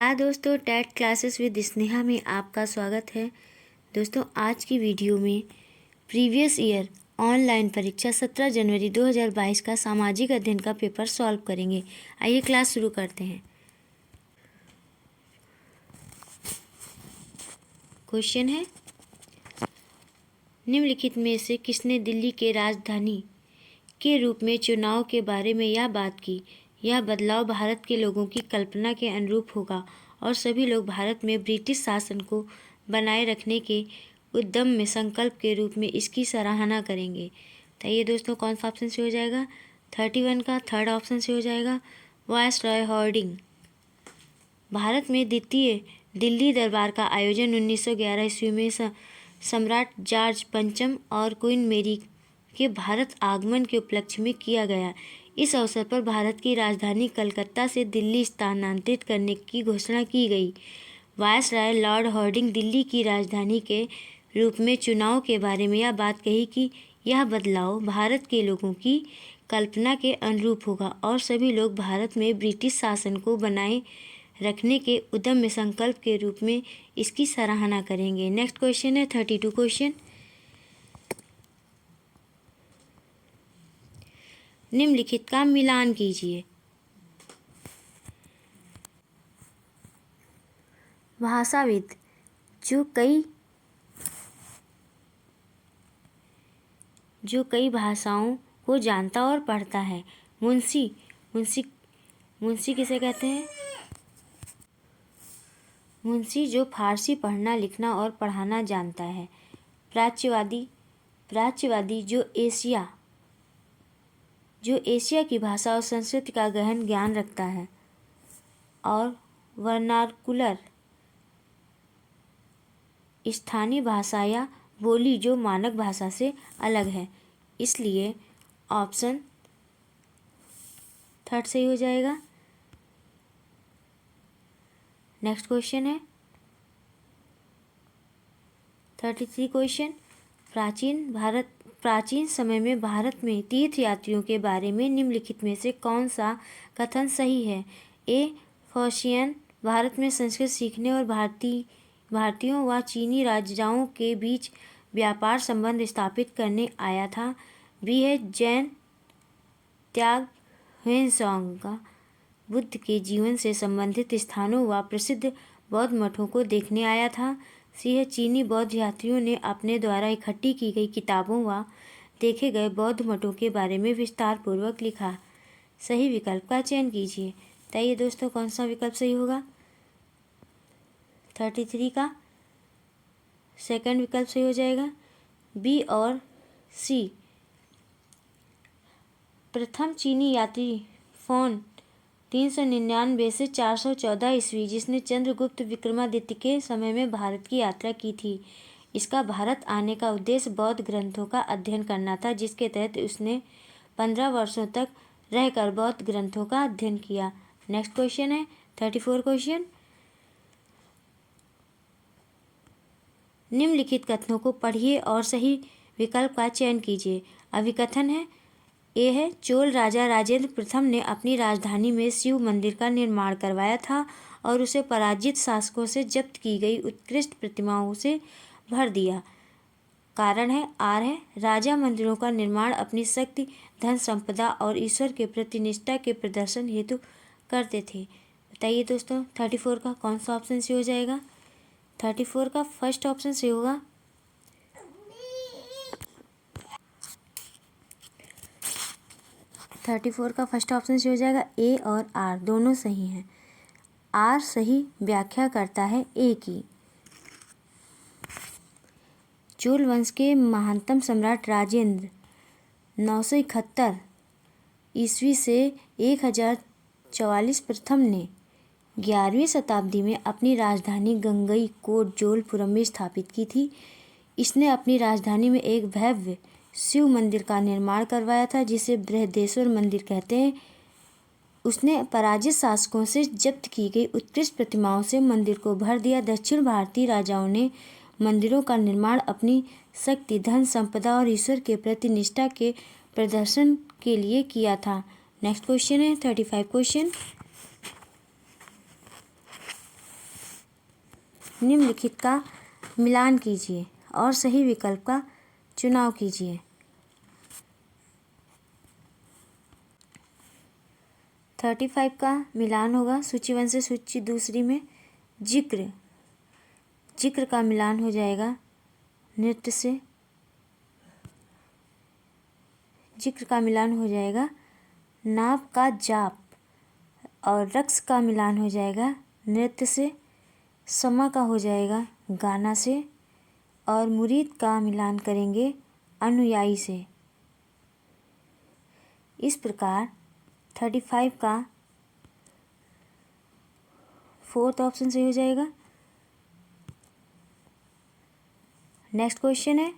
हाँ दोस्तों, TET classes with Sneha में आपका स्वागत है। दोस्तों, आज की वीडियो में प्रीवियस ईयर ऑनलाइन परीक्षा 17 जनवरी 2022 का सामाजिक अध्ययन का पेपर सॉल्व करेंगे। आइए क्लास शुरू करते हैं। क्वेश्चन है, निम्नलिखित में से किसने दिल्ली के राजधानी के रूप में चुनाव के बारे में यह बात की? यह बदलाव भारत के लोगों की कल्पना के अनुरूप होगा और सभी लोग भारत में ब्रिटिश शासन को बनाए रखने के उद्यम में संकल्प के रूप में इसकी सराहना करेंगे। तो ये दोस्तों कौन सा ऑप्शन से हो जाएगा? 31 का थर्ड ऑप्शन से हो जाएगा, वायसरॉय होर्डिंग। भारत में द्वितीय दिल्ली दरबार का आयोजन 1911 ईस्वी में सम्राट जॉर्ज पंचम और क्वीन मेरी के भारत आगमन के उपलक्ष्य में किया गया। इस अवसर पर भारत की राजधानी कलकत्ता से दिल्ली स्थानांतरित करने की घोषणा की गई। वायसराय लॉर्ड हार्डिंग दिल्ली की राजधानी के रूप में चुनाव के बारे में यह बात कही कि यह बदलाव भारत के लोगों की कल्पना के अनुरूप होगा और सभी लोग भारत में ब्रिटिश शासन को बनाए रखने के उद्यम में संकल्प के रूप में इसकी सराहना करेंगे। नेक्स्ट क्वेश्चन है 32 क्वेश्चन। निम्नलिखित का मिलान कीजिए। भाषाविद जो कई भाषाओं को जानता और पढ़ता है। मुंशी किसे कहते हैं? मुंशी जो फारसी पढ़ना लिखना और पढ़ाना जानता है। प्राच्यवादी जो एशिया की भाषा और संस्कृति का गहन ज्ञान रखता है। और वर्नाकुलर स्थानीय भाषा या बोली जो मानक भाषा से अलग है। इसलिए ऑप्शन थर्ड सही हो जाएगा। नेक्स्ट क्वेश्चन है 33 क्वेश्चन। प्राचीन समय में भारत में तीर्थ यात्रियों के बारे में निम्नलिखित में से कौन सा कथन सही है? ए. फोशियन भारत में संस्कृत सीखने और भारतीयों व चीनी राजाओं के बीच व्यापार संबंध स्थापित करने आया था। बी है जैन त्याग ह्वेनसांग का बुद्ध के जीवन से संबंधित स्थानों व प्रसिद्ध बौद्ध मठों को देखने आया था। सी है चीनी बौद्ध यात्रियों ने अपने द्वारा इकट्ठी की गई किताबों व देखे गए बौद्ध मठों के बारे में विस्तार पूर्वक लिखा। सही विकल्प का चयन कीजिए। बताइए दोस्तों कौन सा विकल्प सही होगा? 33 का सेकंड विकल्प सही हो जाएगा। बी और सी। प्रथम चीनी यात्री फोन 399 से 414 ईस्वी जिसने चंद्रगुप्त विक्रमादित्य के समय में भारत की यात्रा की थी। इसका भारत आने का उद्देश्य बौद्ध ग्रंथों का अध्ययन करना था, जिसके तहत उसने 15 वर्षों तक रहकर बौद्ध ग्रंथों का अध्ययन किया। नेक्स्ट क्वेश्चन है 34 क्वेश्चन। निम्नलिखित कथनों को पढ़िए और सही विकल्प का चयन कीजिए। अभिकथन है, ए है चोल राजा राजेंद्र प्रथम ने अपनी राजधानी में शिव मंदिर का निर्माण करवाया था और उसे पराजित शासकों से जब्त की गई उत्कृष्ट प्रतिमाओं से भर दिया। कारण है आर है राजा मंदिरों का निर्माण अपनी शक्ति, धन संपदा और ईश्वर के प्रति निष्ठा के प्रदर्शन हेतु करते थे। बताइए दोस्तों 34 का कौन सा ऑप्शन से हो जाएगा? 34 का फर्स्ट ऑप्शन से होगा। थर्टी फोर का फर्स्ट ऑप्शन से हो जाएगा। ए और आर दोनों सही हैं। आर सही व्याख्या करता है ए की। चोल वंश के महानतम सम्राट राजेंद्र 971 ईस्वी से 1044 प्रथम ने 11वीं शताब्दी में अपनी राजधानी गंगईकोंड में स्थापित की थी। इसने अपनी राजधानी में एक भव्य शिव मंदिर का निर्माण करवाया था, जिसे बृहदेश्वर मंदिर कहते हैं। उसने पराजित शासकों से जब्त की गई उत्कृष्ट प्रतिमाओं से मंदिर को भर दिया। दक्षिण भारतीय राजाओं ने मंदिरों का निर्माण अपनी शक्ति, धन संपदा और ईश्वर के प्रति निष्ठा के प्रदर्शन के लिए किया था। नेक्स्ट क्वेश्चन है 35 क्वेश्चन। निम्नलिखित का मिलान कीजिए और सही विकल्प का चुनाव कीजिए। 35 का मिलान होगा सूची 1 से सूची 2 में जिक्र का मिलान हो जाएगा नृत्य से। जिक्र का मिलान हो जाएगा नाप का जाप, और रक्स का मिलान हो जाएगा नृत्य से। समा का हो जाएगा गाना से, और मुरीद का मिलान करेंगे अनुयायी से। इस प्रकार 35 का 4th ऑप्शन सही हो जाएगा। नेक्स्ट क्वेश्चन है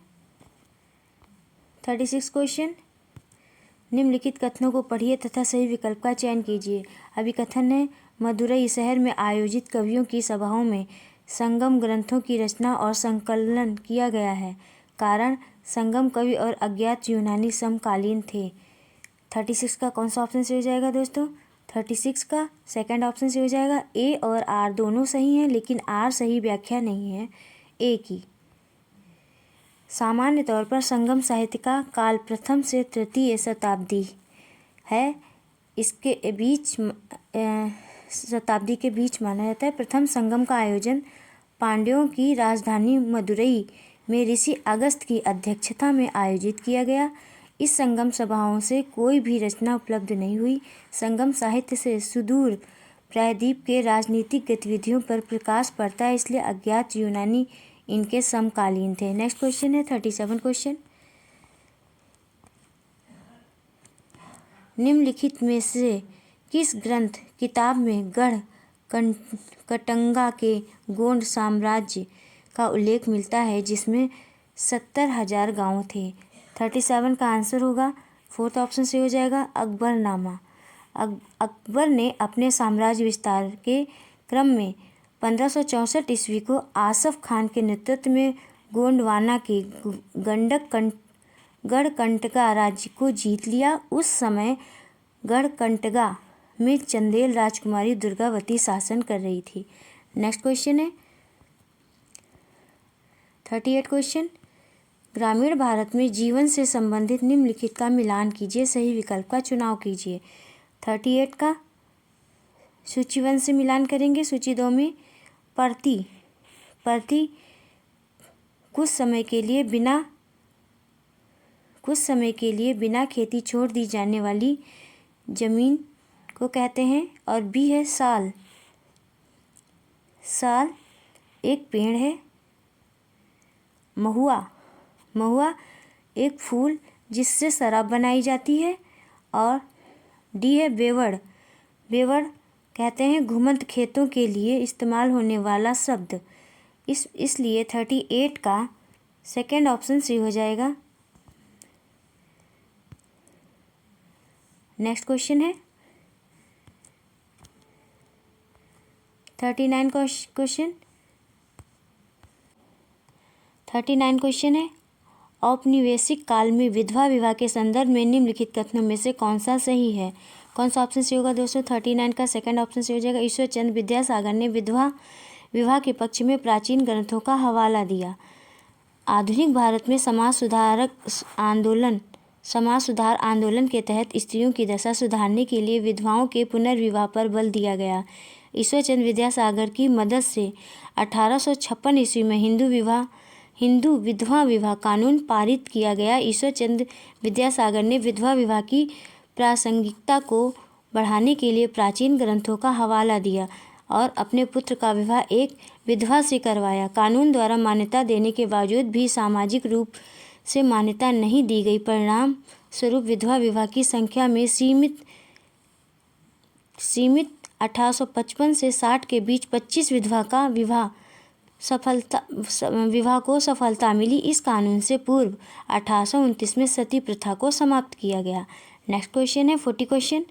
36 क्वेश्चन। निम्नलिखित कथनों को पढ़िए तथा सही विकल्प का चयन कीजिए। अभी कथन है, मदुरई शहर में आयोजित कवियों की सभाओं में संगम ग्रंथों की रचना और संकलन किया गया है। कारण, संगम कवि और अज्ञात यूनानी समकालीन थे। 36 का कौन सा ऑप्शन से हो जाएगा दोस्तों? 36 का सेकंड ऑप्शन से हो जाएगा। ए और आर दोनों सही हैं, लेकिन आर सही व्याख्या नहीं है ए की। सामान्य तौर पर संगम साहित्य का काल प्रथम से तृतीय शताब्दी है। इसके बीच शताब्दी के बीच माना जाता है। प्रथम संगम का आयोजन पांड्यों की राजधानी मदुरई में ऋषि अगस्त की अध्यक्षता में आयोजित किया गया। इस संगम सभाओं से कोई भी रचना उपलब्ध नहीं हुई। संगम साहित्य से सुदूर प्रायद्वीप के राजनीतिक गतिविधियों पर प्रकाश पड़ता है, इसलिए अज्ञात यूनानी इनके समकालीन थे। नेक्स्ट क्वेश्चन है 37 क्वेश्चन। निम्नलिखित में से किस ग्रंथ किताब में गढ़ कटंगा के गोंड साम्राज्य का उल्लेख मिलता है, जिसमें 70,000 गांव थे? 37 का आंसर होगा 4th ऑप्शन से हो जाएगा अकबरनामा। अकबर ने अपने साम्राज्य विस्तार के क्रम में 1564 ईस्वी को आसफ खान के नेतृत्व में गोंडवाना के गढ़कंटगा राज्य को जीत लिया। उस समय गढ़कंटगा में चंदेल राजकुमारी दुर्गावती शासन कर रही थी। नेक्स्ट क्वेश्चन है 38 क्वेश्चन। ग्रामीण भारत में जीवन से संबंधित निम्नलिखित का मिलान कीजिए, सही विकल्प का चुनाव कीजिए। 38 का सूची 1 से मिलान करेंगे सूची 2 में परती कुछ समय के लिए बिना खेती छोड़ दी जाने वाली जमीन को कहते हैं। और बी है साल एक पेड़ है। महुआ एक फूल जिससे शराब बनाई जाती है। और डी है बेवड़ कहते हैं घुमंत खेतों के लिए इस्तेमाल होने वाला शब्द। इसलिए 38 का सेकंड ऑप्शन सी हो जाएगा। नेक्स्ट क्वेश्चन है 39 क्वेश्चन। 39 क्वेश्चन है, औपनिवेशिक काल में विधवा विवाह के संदर्भ में निम्नलिखित कथनों में से कौन सा सही है? कौन सा ऑप्शन से होगा दोस्तों? 39 का सेकंड ऑप्शन से हो जाएगा ईश्वरचंद्र विद्यासागर ने विधवा विवाह के पक्ष में प्राचीन ग्रंथों का हवाला दिया। आधुनिक भारत में समाज सुधार आंदोलन के तहत स्त्रियों की दशा सुधारने के लिए विधवाओं के पुनर्विवाह पर बल दिया गया। ईश्वरचंद्र विद्यासागर की मदद से 1856 ईस्वी में हिंदू विधवा विवाह कानून पारित किया गया। ईश्वरचंद्र विद्यासागर ने विधवा विवाह की प्रासंगिकता को बढ़ाने के लिए प्राचीन ग्रंथों का हवाला दिया और अपने पुत्र का विवाह एक विधवा से करवाया। कानून द्वारा मान्यता देने के बावजूद भी सामाजिक रूप से मान्यता नहीं दी गई। परिणाम स्वरूप विधवा विवाह की संख्या में सीमित 1855 से 60 के बीच 25 विधवा का विवाह को सफलता मिली। इस कानून से पूर्व 1829 में सती प्रथा को समाप्त किया गया। नेक्स्ट क्वेश्चन है 40 क्वेश्चन।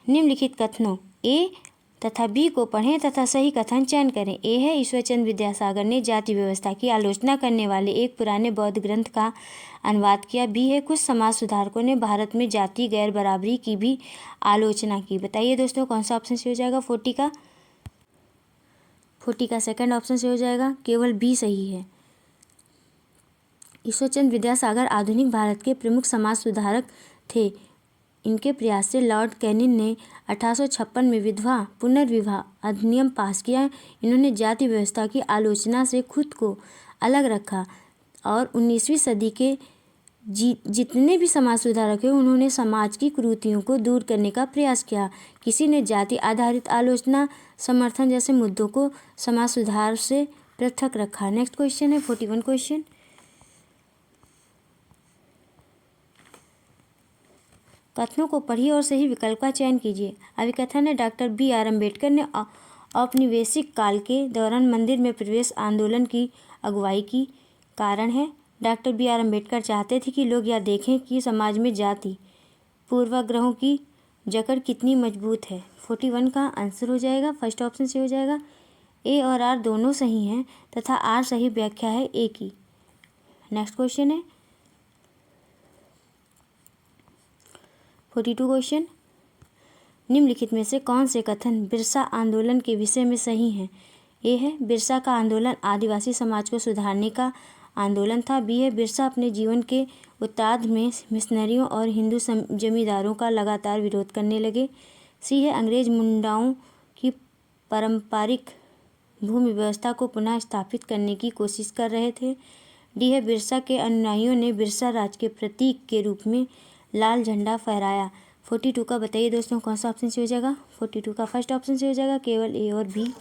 निम्नलिखित कथनों ए तथा बी को पढ़ें तथा सही कथन चयन करें। ए है, ईश्वरचंद्र विद्यासागर ने जाति व्यवस्था की आलोचना करने वाले एक पुराने बौद्ध ग्रंथ का अनुवाद किया। बी है, कुछ समाज सुधारकों ने भारत में जाति गैर बराबरी की भी आलोचना की। बताइए दोस्तों कौन सा ऑप्शन से हो जाएगा 40 का? 40 का सेकंड ऑप्शन से हो जाएगा, केवल बी सही है। ईश्वरचंद्र विद्यासागर आधुनिक भारत के प्रमुख समाज सुधारक थे। इनके प्रयास से लॉर्ड कैनिंग ने 1856 में विधवा पुनर्विवाह अधिनियम पास किया। इन्होंने जाति व्यवस्था की आलोचना से खुद को अलग रखा और 19वीं सदी के जितने भी समाज सुधारक हैं उन्होंने समाज की कुरीतियों को दूर करने का प्रयास किया। किसी ने जाति आधारित आलोचना समर्थन जैसे मुद्दों को समाज सुधार से पृथक रखा। नेक्स्ट क्वेश्चन है 41 क्वेश्चन। कथनों को पढ़िए और सही विकल्प का चयन कीजिए। अभिकथन है डॉक्टर बी.आर. अम्बेडकर ने औपनिवेशिक काल के दौरान मंदिर में प्रवेश आंदोलन की अगुवाई की। कारण है डॉक्टर बी.आर. अम्बेडकर चाहते थे कि लोग यह देखें कि समाज में जाति पूर्वाग्रहों की जकड़ कितनी मजबूत है। 41 का आंसर हो जाएगा, फर्स्ट ऑप्शन से हो जाएगा। ए और आर दोनों सही हैं तथा आर सही व्याख्या है ए की। नेक्स्ट क्वेश्चन है 42 क्वेश्चन। निम्नलिखित में से कौन से कथन बिरसा आंदोलन के विषय में सही हैं? ए है बिरसा का आंदोलन आदिवासी समाज को सुधारने का आंदोलन था। बी है बिरसा अपने जीवन के उत्तरार्ध में मिशनरियों और हिंदू जमींदारों का लगातार विरोध करने लगे। सी है अंग्रेज मुंडाओं की पारंपरिक भूमि व्यवस्था को पुनः स्थापित करने की कोशिश कर रहे थे। डी है बिरसा के अनुयायियों ने बिरसा राज के प्रतीक के रूप में लाल झंडा फहराया। 42 का बताइए दोस्तों कौन सा ऑप्शन से हो जाएगा? 42 का फर्स्ट ऑप्शन से हो जाएगा, केवल ए और बी।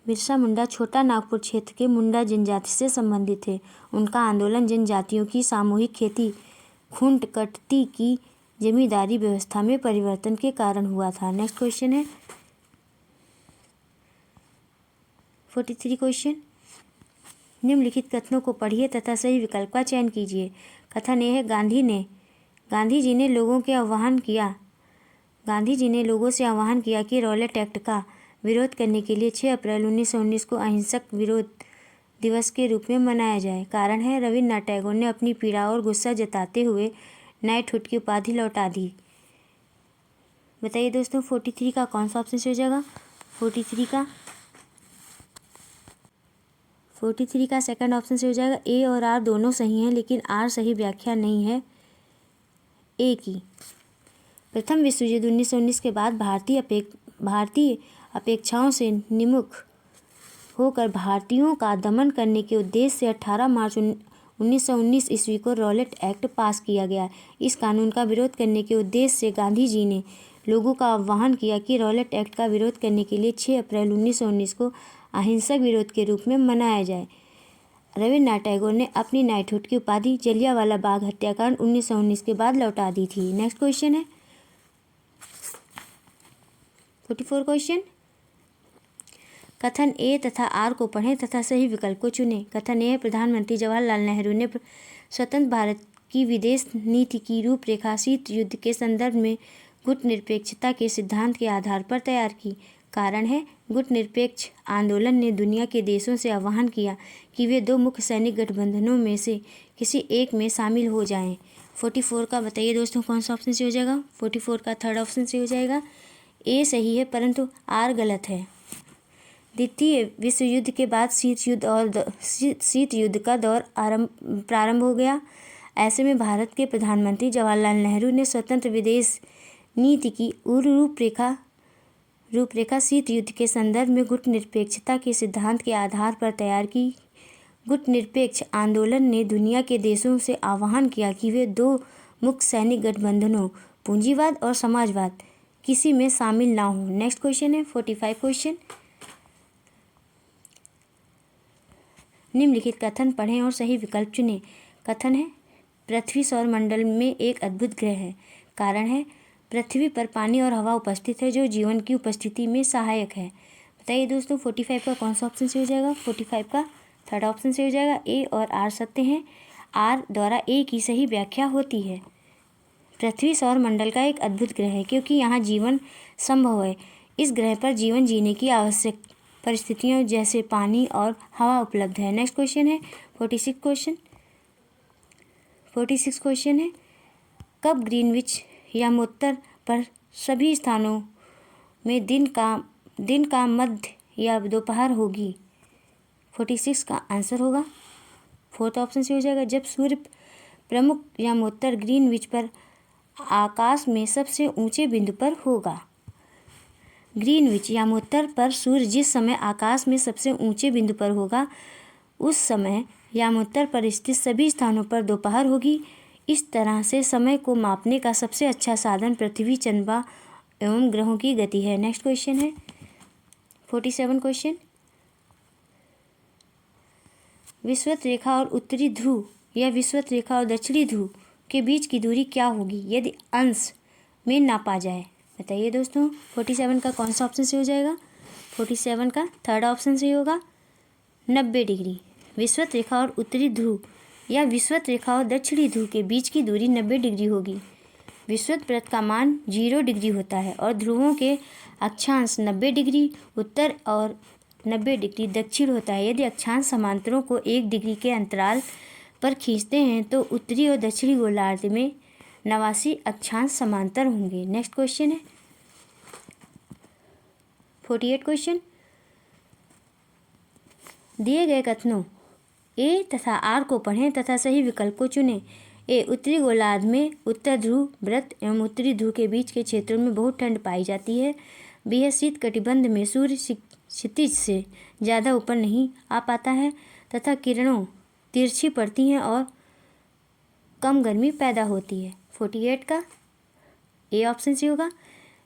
बिरसा मुंडा छोटा नागपुर क्षेत्र के मुंडा जनजाति से संबंधित थे। उनका आंदोलन जनजातियों की सामूहिक खेती खूंट कटती की जमींदारी व्यवस्था में परिवर्तन के कारण हुआ था। नेक्स्ट क्वेश्चन है 43 क्वेश्चन। निम्नलिखित कथनों को पढ़िए तथा सही विकल्प का चयन कीजिए। कथन ए है गांधी जी ने लोगों से आह्वान किया कि रॉलेट एक्ट का विरोध करने के लिए 6 अप्रैल 1919 को अहिंसक विरोध दिवस के रूप में मनाया जाए। कारण है रविन्द्रनाथ टैगोर ने अपनी पीड़ा और गुस्सा जताते हुए नाइटहुड की उपाधि लौटा दी। बताइए दोस्तों 43 का कौन सा ऑप्शन से हो जाएगा? 43 का सेकंड ऑप्शन से हो जाएगा। ए और आर दोनों सही हैं लेकिन आर सही व्याख्या नहीं है ए की। प्रथम विश्व युद्ध 1919 के बाद भारतीय अपेक्षाओं से निमुख होकर भारतीयों का दमन करने के उद्देश्य से 18 मार्च 1919 ईस्वी को रॉलेट एक्ट पास किया गया। इस कानून का विरोध करने के उद्देश्य से गांधी जी ने लोगों का आह्वान किया कि रॉलेट एक्ट का विरोध करने के लिए 6 अप्रैल 1919 को अहिंसक विरोध के रूप में मनाया जाए। रविन्द्रनाथ टैगोर ने अपनी नाइटहुड की उपाधि जलियांवाला बाग हत्याकांड 1919 के बाद लौटा दी थी। नेक्स्ट क्वेश्चन है 44 क्वेश्चन। कथन ए तथा आर को पढ़ें तथा सही विकल्प को चुनें। कथन ए प्रधानमंत्री जवाहरलाल नेहरू ने स्वतंत्र भारत की विदेश नीति की रूपरेखा शीत युद्ध के संदर्भ में गुटनिरपेक्षता के सिद्धांत के आधार पर तैयार की। कारण है गुटनिरपेक्ष आंदोलन ने दुनिया के देशों से आह्वान किया कि वे 2 मुख्य सैनिक गठबंधनों में से किसी एक में शामिल हो जाएं। 44 का बताइए दोस्तों कौन सा ऑप्शन से हो जाएगा? 44 का थर्ड ऑप्शन से हो जाएगा। ए सही है परंतु आर गलत है। द्वितीय विश्व युद्ध के बाद शीत युद्ध का दौर प्रारंभ हो गया। ऐसे में भारत के प्रधानमंत्री जवाहरलाल नेहरू ने स्वतंत्र विदेश नीति की रूपरेखा शीत युद्ध के संदर्भ में गुटनिरपेक्षता के सिद्धांत के आधार पर तैयार की। गुटनिरपेक्ष आंदोलन ने दुनिया के देशों से आह्वान किया कि वे 2 मुख्य सैनिक गठबंधनों पूंजीवाद और समाजवाद किसी में शामिल ना हो। नेक्स्ट क्वेश्चन है 45 क्वेश्चन। निम्नलिखित कथन पढ़ें और सही विकल्प चुनें। कथन है पृथ्वी सौर मंडल में एक अद्भुत ग्रह है। कारण है पृथ्वी पर पानी और हवा उपस्थित है जो जीवन की उपस्थिति में सहायक है। बताइए दोस्तों 45 का कौन सा ऑप्शन से हो जाएगा? 45 का थर्ड ऑप्शन से हो जाएगा। ए और आर सत्य हैं। आर द्वारा ए की सही व्याख्या होती है। पृथ्वी सौर मंडल का एक अद्भुत ग्रह है क्योंकि यहाँ जीवन संभव है। इस ग्रह पर जीवन जीने की आवश्यक परिस्थितियों जैसे पानी और हवा उपलब्ध है। नेक्स्ट क्वेश्चन है 46 क्वेश्चन। 46 क्वेश्चन है कब ग्रीनविच यमोत्तर पर सभी स्थानों में दिन का मध्य या दोपहर होगी। 46 का आंसर होगा। फोर्थ ऑप्शन से हो जाएगा, जब सूर्य प्रमुख यामोत्तर ग्रीनविच पर आकाश में सबसे ऊंचे बिंदु पर होगा। ग्रीनविच यामोत्तर पर सूर्य जिस समय आकाश में सबसे ऊंचे बिंदु पर होगा उस समय यामोत्तर पर स्थित सभी स्थानों पर दोपहर होगी। इस तरह से समय को मापने का सबसे अच्छा साधन पृथ्वी, चंद्रमा एवं ग्रहों की गति है। नेक्स्ट क्वेश्चन है 47 क्वेश्चन, विषुवत रेखा और उत्तरी ध्रुव या विषुवत रेखा और दक्षिणी ध्रुव के बीच की दूरी क्या होगी यदि अंश में नापा जाए? बताइए दोस्तों। 47 का कौन सा ऑप्शन से हो जाएगा? 47 का थर्ड ऑप्शन से होगा, 90 डिग्री। विषुवत रेखा और उत्तरी ध्रुव या विषुवत रेखा और दक्षिणी ध्रुव के बीच की दूरी 90 डिग्री होगी। विषुवत वृत्त का मान 0 डिग्री होता है और ध्रुवों के अक्षांश 90 डिग्री उत्तर और 90 डिग्री दक्षिण होता है। यदि अक्षांश समांतरों को 1 डिग्री के अंतराल पर खींचते हैं तो उत्तरी और दक्षिणी गोलार्ध में 89 अक्षांश समांतर होंगे। नेक्स्ट क्वेश्चन है 48 क्वेश्चन, दिए गए कथनों ए तथा आर को पढ़ें तथा सही विकल्प को चुनें। ए, उत्तरी गोलार्ध में उत्तर ध्रुव वृत्त एवं उत्तरी ध्रुव के बीच के क्षेत्रों में बहुत ठंड पाई जाती है। बी है, शीत कटिबंध में सूर्य क्षितिज से ज़्यादा ऊपर नहीं आ पाता है तथा किरणों तिरछी पड़ती हैं और कम गर्मी पैदा होती है। 48 का ए ऑप्शन से होगा।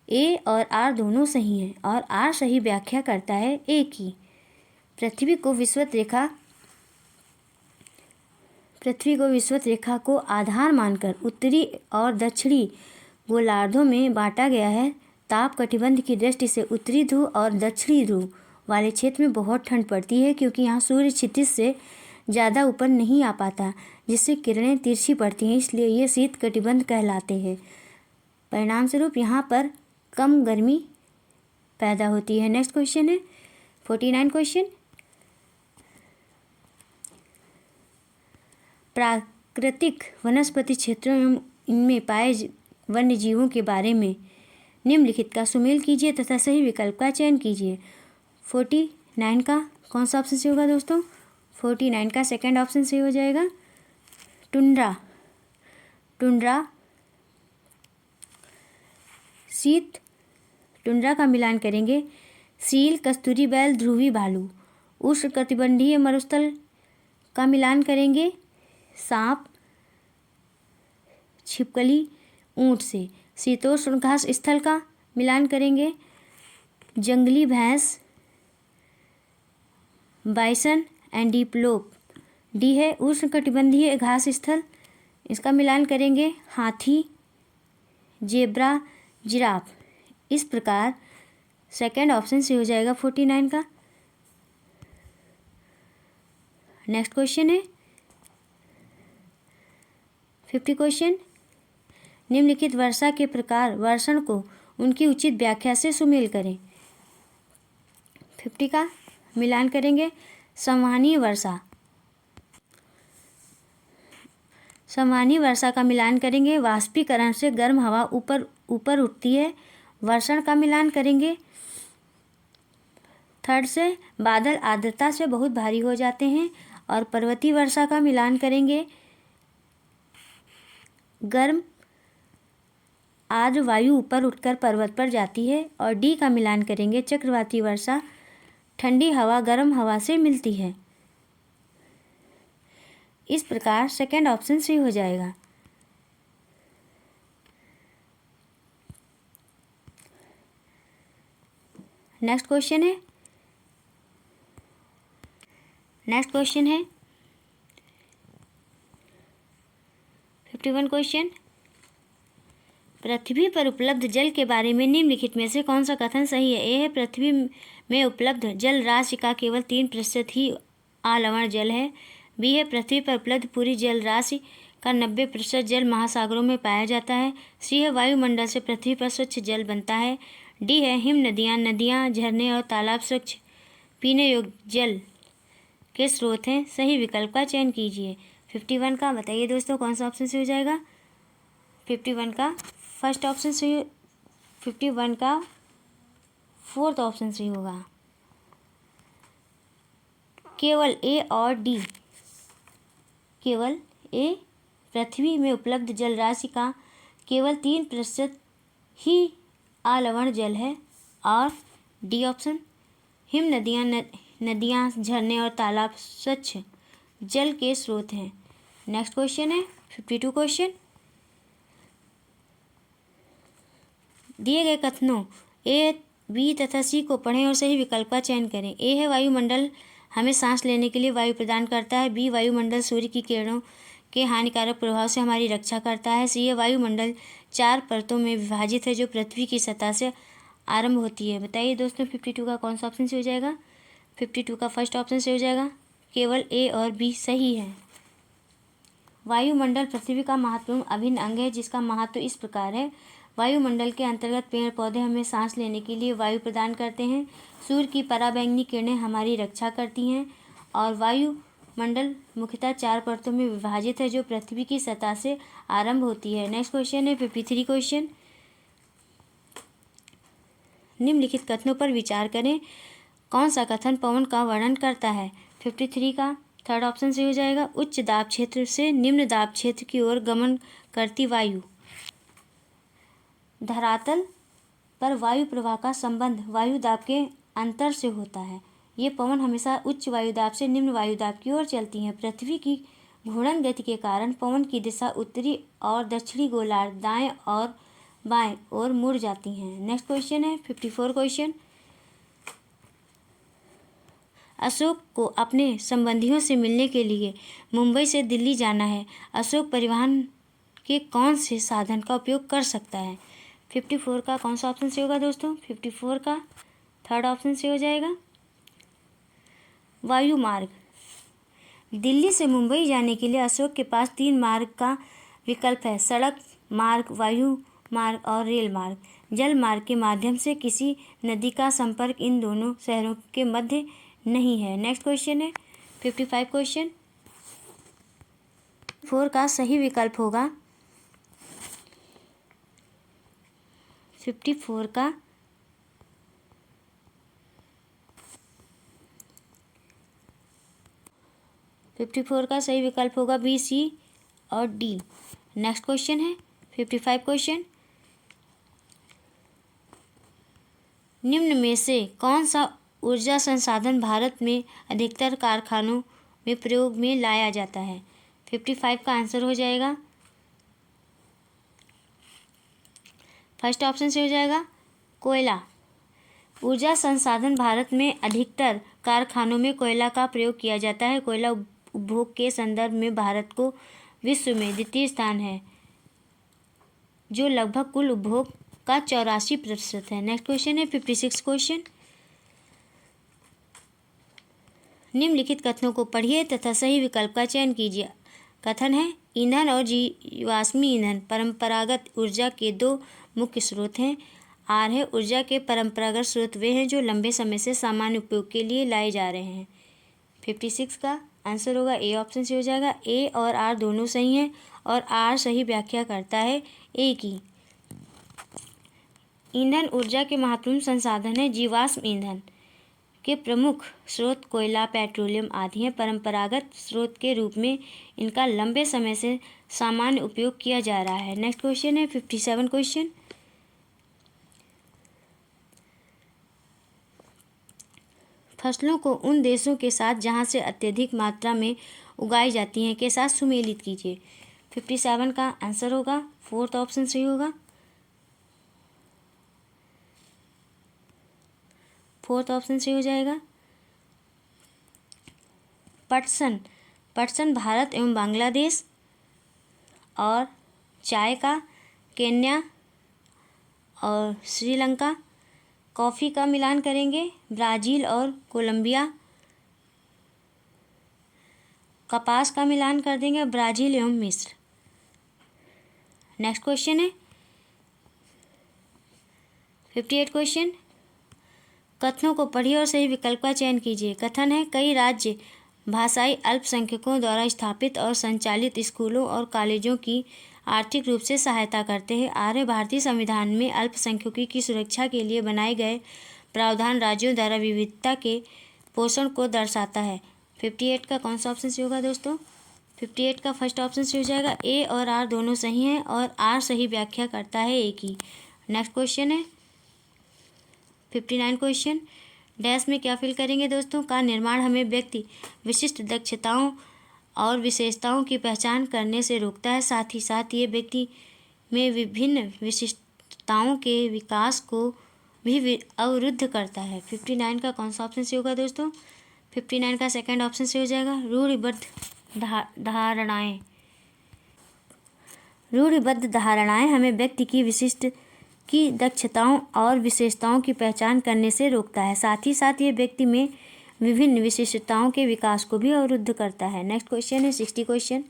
ए और आर दोनों सही हैं और आर सही व्याख्या करता है ए की। पृथ्वी को विषुवत रेखा को आधार मानकर उत्तरी और दक्षिणी गोलार्धों में बांटा गया है। ताप कटिबंध की दृष्टि से उत्तरी ध्रुव और दक्षिणी ध्रुव वाले क्षेत्र में बहुत ठंड पड़ती है क्योंकि यहाँ सूर्य क्षितिज से ज़्यादा ऊपर नहीं आ पाता जिससे किरणें तिरछी पड़ती हैं, इसलिए ये शीत कटिबंध कहलाते हैं। परिणाम स्वरूप यहाँ पर कम गर्मी पैदा होती है। नेक्स्ट क्वेश्चन है 49 क्वेश्चन, प्राकृतिक वनस्पति क्षेत्रों एवं इनमें पाए वन्य जीवों के बारे में निम्नलिखित का सुमेल कीजिए तथा सही विकल्प का चयन कीजिए। 49 का कौन सा ऑप्शन से होगा दोस्तों? 49 का सेकंड ऑप्शन से हो जाएगा, टुंड्रा शीत टुंड्रा का मिलान करेंगे सील, कस्तूरी बैल, ध्रुवी भालू। उष्णकटिबंधीय मरुस्थल का मिलान करेंगे सांप, छिपकली, ऊंट से। शीतोष्ण घास स्थल का मिलान करेंगे जंगली भैंस, बाइसन एंटीलोप। डी है उष्णकटिबंधीय घास स्थल, इसका मिलान करेंगे हाथी, जेब्रा, जिराफ। इस प्रकार सेकंड ऑप्शन से हो जाएगा 49 का। नेक्स्ट क्वेश्चन है 50 क्वेश्चन, निम्नलिखित वर्षा के प्रकार वर्षण को उनकी उचित व्याख्या से सुमेल करें। 50 का मिलान करेंगे संवहनीय वर्षा का मिलान करेंगे वाष्पीकरण से गर्म हवा ऊपर उठती है। वर्षण का मिलान करेंगे थर्ड से बादल आर्द्रता से बहुत भारी हो जाते हैं। और पर्वतीय वर्षा का मिलान करेंगे गर्म आर्द्र वायु ऊपर उठकर पर्वत पर जाती है। और डी का मिलान करेंगे चक्रवाती वर्षा, ठंडी हवा गर्म हवा से मिलती है। इस प्रकार सेकंड ऑप्शन सी हो जाएगा। नेक्स्ट क्वेश्चन है 51 क्वेश्चन, पृथ्वी पर उपलब्ध जल के बारे में निम्नलिखित में से कौन सा कथन सही है? ए है, पृथ्वी में उपलब्ध जल राशि का केवल 3% ही अलवण जल है। बी है, पृथ्वी पर उपलब्ध पूरी जल राशि का 90% जल महासागरों में पाया जाता है। सी है, वायुमंडल से पृथ्वी पर स्वच्छ जल बनता है। डी है, हिम नदियाँ, झरने और तालाब स्वच्छ पीने योग्य जल के स्रोत हैं। सही विकल्प का चयन कीजिए। 51 का बताइए दोस्तों कौन सा ऑप्शन से हो जाएगा? 51 का फर्स्ट ऑप्शन से 51 का फोर्थ ऑप्शन सही होगा। केवल ए और डी। केवल ए, पृथ्वी में उपलब्ध जल राशि का केवल 3% ही अलवण जल है। और डी ऑप्शन, हिम नदियाँ, झरने और तालाब स्वच्छ जल के स्रोत हैं। नेक्स्ट क्वेश्चन है 52 क्वेश्चन। दिए गए कथनों ए, बी तथा सी को पढ़ें और सही विकल्प का चयन करें। ए है वायुमंडल हमें सांस लेने के लिए वायु प्रदान करता है। बी, वायुमंडल सूर्य की किरणों के हानिकारक प्रभाव से हमारी रक्षा करता है। सी है वायुमंडल 4 परतों में विभाजित है जो पृथ्वी की सतह से आरंभ होती है। बताइए दोस्तों 52 का कौन सा ऑप्शन सही हो जाएगा। 52 का फर्स्ट ऑप्शन सही हो जाएगा। केवल ए और बी सही है। वायुमंडल पृथ्वी का महत्वपूर्ण अभिन्न अंग है जिसका महत्व इस प्रकार है। वायुमंडल के अंतर्गत पेड़ पौधे हमें सांस लेने के लिए वायु प्रदान करते हैं। सूर्य की पराबैंगनी किरणें हमारी रक्षा करती हैं। और वायुमंडल मुख्यतः 4 परतों में विभाजित है जो पृथ्वी की सतह से आरंभ होती है। नेक्स्ट क्वेश्चन है 53 क्वेश्चन। निम्नलिखित कथनों पर विचार करें। कौन सा कथन पवन का वर्णन करता है। 53 का थर्ड ऑप्शन से हो जाएगा। उच्च दाब क्षेत्र से निम्न दाब क्षेत्र की ओर गमन करती वायु। धरातल पर वायु प्रवाह का संबंध वायु दाब के अंतर से होता है। ये पवन हमेशा उच्च वायुदाब से निम्न वायुदाब की ओर चलती हैं। पृथ्वी की घूर्णन गति के कारण पवन की दिशा उत्तरी और दक्षिणी गोलार्ध दाएं और बाएं ओर मुड़ जाती हैं। नेक्स्ट क्वेश्चन है 54 क्वेश्चन। अशोक को अपने संबंधियों से मिलने के लिए मुंबई से दिल्ली जाना है। अशोक परिवहन के कौन से साधन का उपयोग कर सकता है। 54 का कौन सा ऑप्शन से होगा दोस्तों। 54 का थर्ड ऑप्शन से हो जाएगा वायु मार्ग। दिल्ली से मुंबई जाने के लिए अशोक के पास 3 मार्ग का विकल्प है। सड़क मार्ग, वायु मार्ग और रेल मार्ग। जल मार्ग के माध्यम से किसी नदी का संपर्क इन दोनों शहरों के मध्य नहीं है। नेक्स्ट क्वेश्चन है 55 क्वेश्चन। 4 का सही विकल्प होगा 54 का सही विकल्प होगा बी, सी और डी। नेक्स्ट क्वेश्चन है 55 क्वेश्चन। निम्न में से कौन सा ऊर्जा संसाधन भारत में अधिकतर कारखानों में प्रयोग में लाया जाता है। 55 का आंसर हो जाएगा फर्स्ट ऑप्शन से हो जाएगा कोयला। ऊर्जा संसाधन भारत में अधिकतर कारखानों में कोयला का प्रयोग किया जाता है। कोयला उपभोग के संदर्भ में भारत को विश्व में द्वितीय स्थान है जो लगभग कुल उपभोग का 84% है। नेक्स्ट क्वेश्चन है 56 क्वेश्चन। निम्नलिखित कथनों को पढ़िए तथा सही विकल्प का चयन कीजिए। कथन है ईंधन और जीवाश्मी ईंधन परंपरागत ऊर्जा के 2 मुख्य स्रोत हैं। आर है ऊर्जा के परंपरागत स्रोत वे हैं जो लंबे समय से सामान्य उपयोग के लिए लाए जा रहे हैं। 56 का आंसर होगा ए ऑप्शन से हो जाएगा। ए और आर दोनों सही हैं और आर सही व्याख्या करता है ए की। ईंधन ऊर्जा के महत्वपूर्ण संसाधन है। जीवाश्म ईंधन के प्रमुख स्रोत कोयला, पेट्रोलियम आदि हैं। परंपरागत स्रोत के रूप में इनका लंबे समय से सामान्य उपयोग किया जा रहा है। नेक्स्ट क्वेश्चन है 57 क्वेश्चन। फसलों को उन देशों के साथ जहां से अत्यधिक मात्रा में उगाई जाती हैं के साथ सुमेलित कीजिए। 57 का आंसर होगा फोर्थ ऑप्शन सही होगा। फोर्थ ऑप्शन सही हो जाएगा पटसन भारत एवं बांग्लादेश और चाय का केन्या और श्रीलंका। कॉफ़ी का मिलान करेंगे ब्राज़ील और कोलंबिया। कपास का मिलान कर देंगे ब्राज़ील एवं मिस्र। नेक्स्ट क्वेश्चन है 58 क्वेश्चन। कथनों को पढ़िए और सही विकल्प का चयन कीजिए। कथन है कई राज्य भाषाई अल्पसंख्यकों द्वारा स्थापित और संचालित स्कूलों और कॉलेजों की आर्थिक रूप से सहायता करते हैं। आर्य भारतीय संविधान में अल्पसंख्यकों की सुरक्षा के लिए बनाए गए प्रावधान राज्यों द्वारा विविधता के पोषण को दर्शाता है। 58 का कौन सा ऑप्शन से होगा दोस्तों? 58 का फर्स्ट ऑप्शन से हो जाएगा। ए और आर दोनों सही हैं और आर सही व्याख्या करता है ए की। नेक्स्ट क्वेश्चन है 59 क्वेश्चन। डैश में क्या फिल करेंगे दोस्तों? का निर्माण हमें व्यक्ति विशिष्ट दक्षताओं और विशेषताओं की पहचान करने से रोकता है, साथ ही साथ ये व्यक्ति में विभिन्न विशिष्टताओं के विकास को भी अवरुद्ध करता है। 59 का कौन सा ऑप्शन से होगा दोस्तों? 59 का सेकंड ऑप्शन से हो जाएगा। रूढ़िबद्ध धारणाएं हमें व्यक्ति की विशिष्ट की दक्षताओं और विशेषताओं की पहचान करने से रोकता है, साथ ही साथ ये व्यक्ति में विभिन्न विशिष्टताओं के विकास को भी अवरुद्ध करता है। नेक्स्ट क्वेश्चन है 60 क्वेश्चन।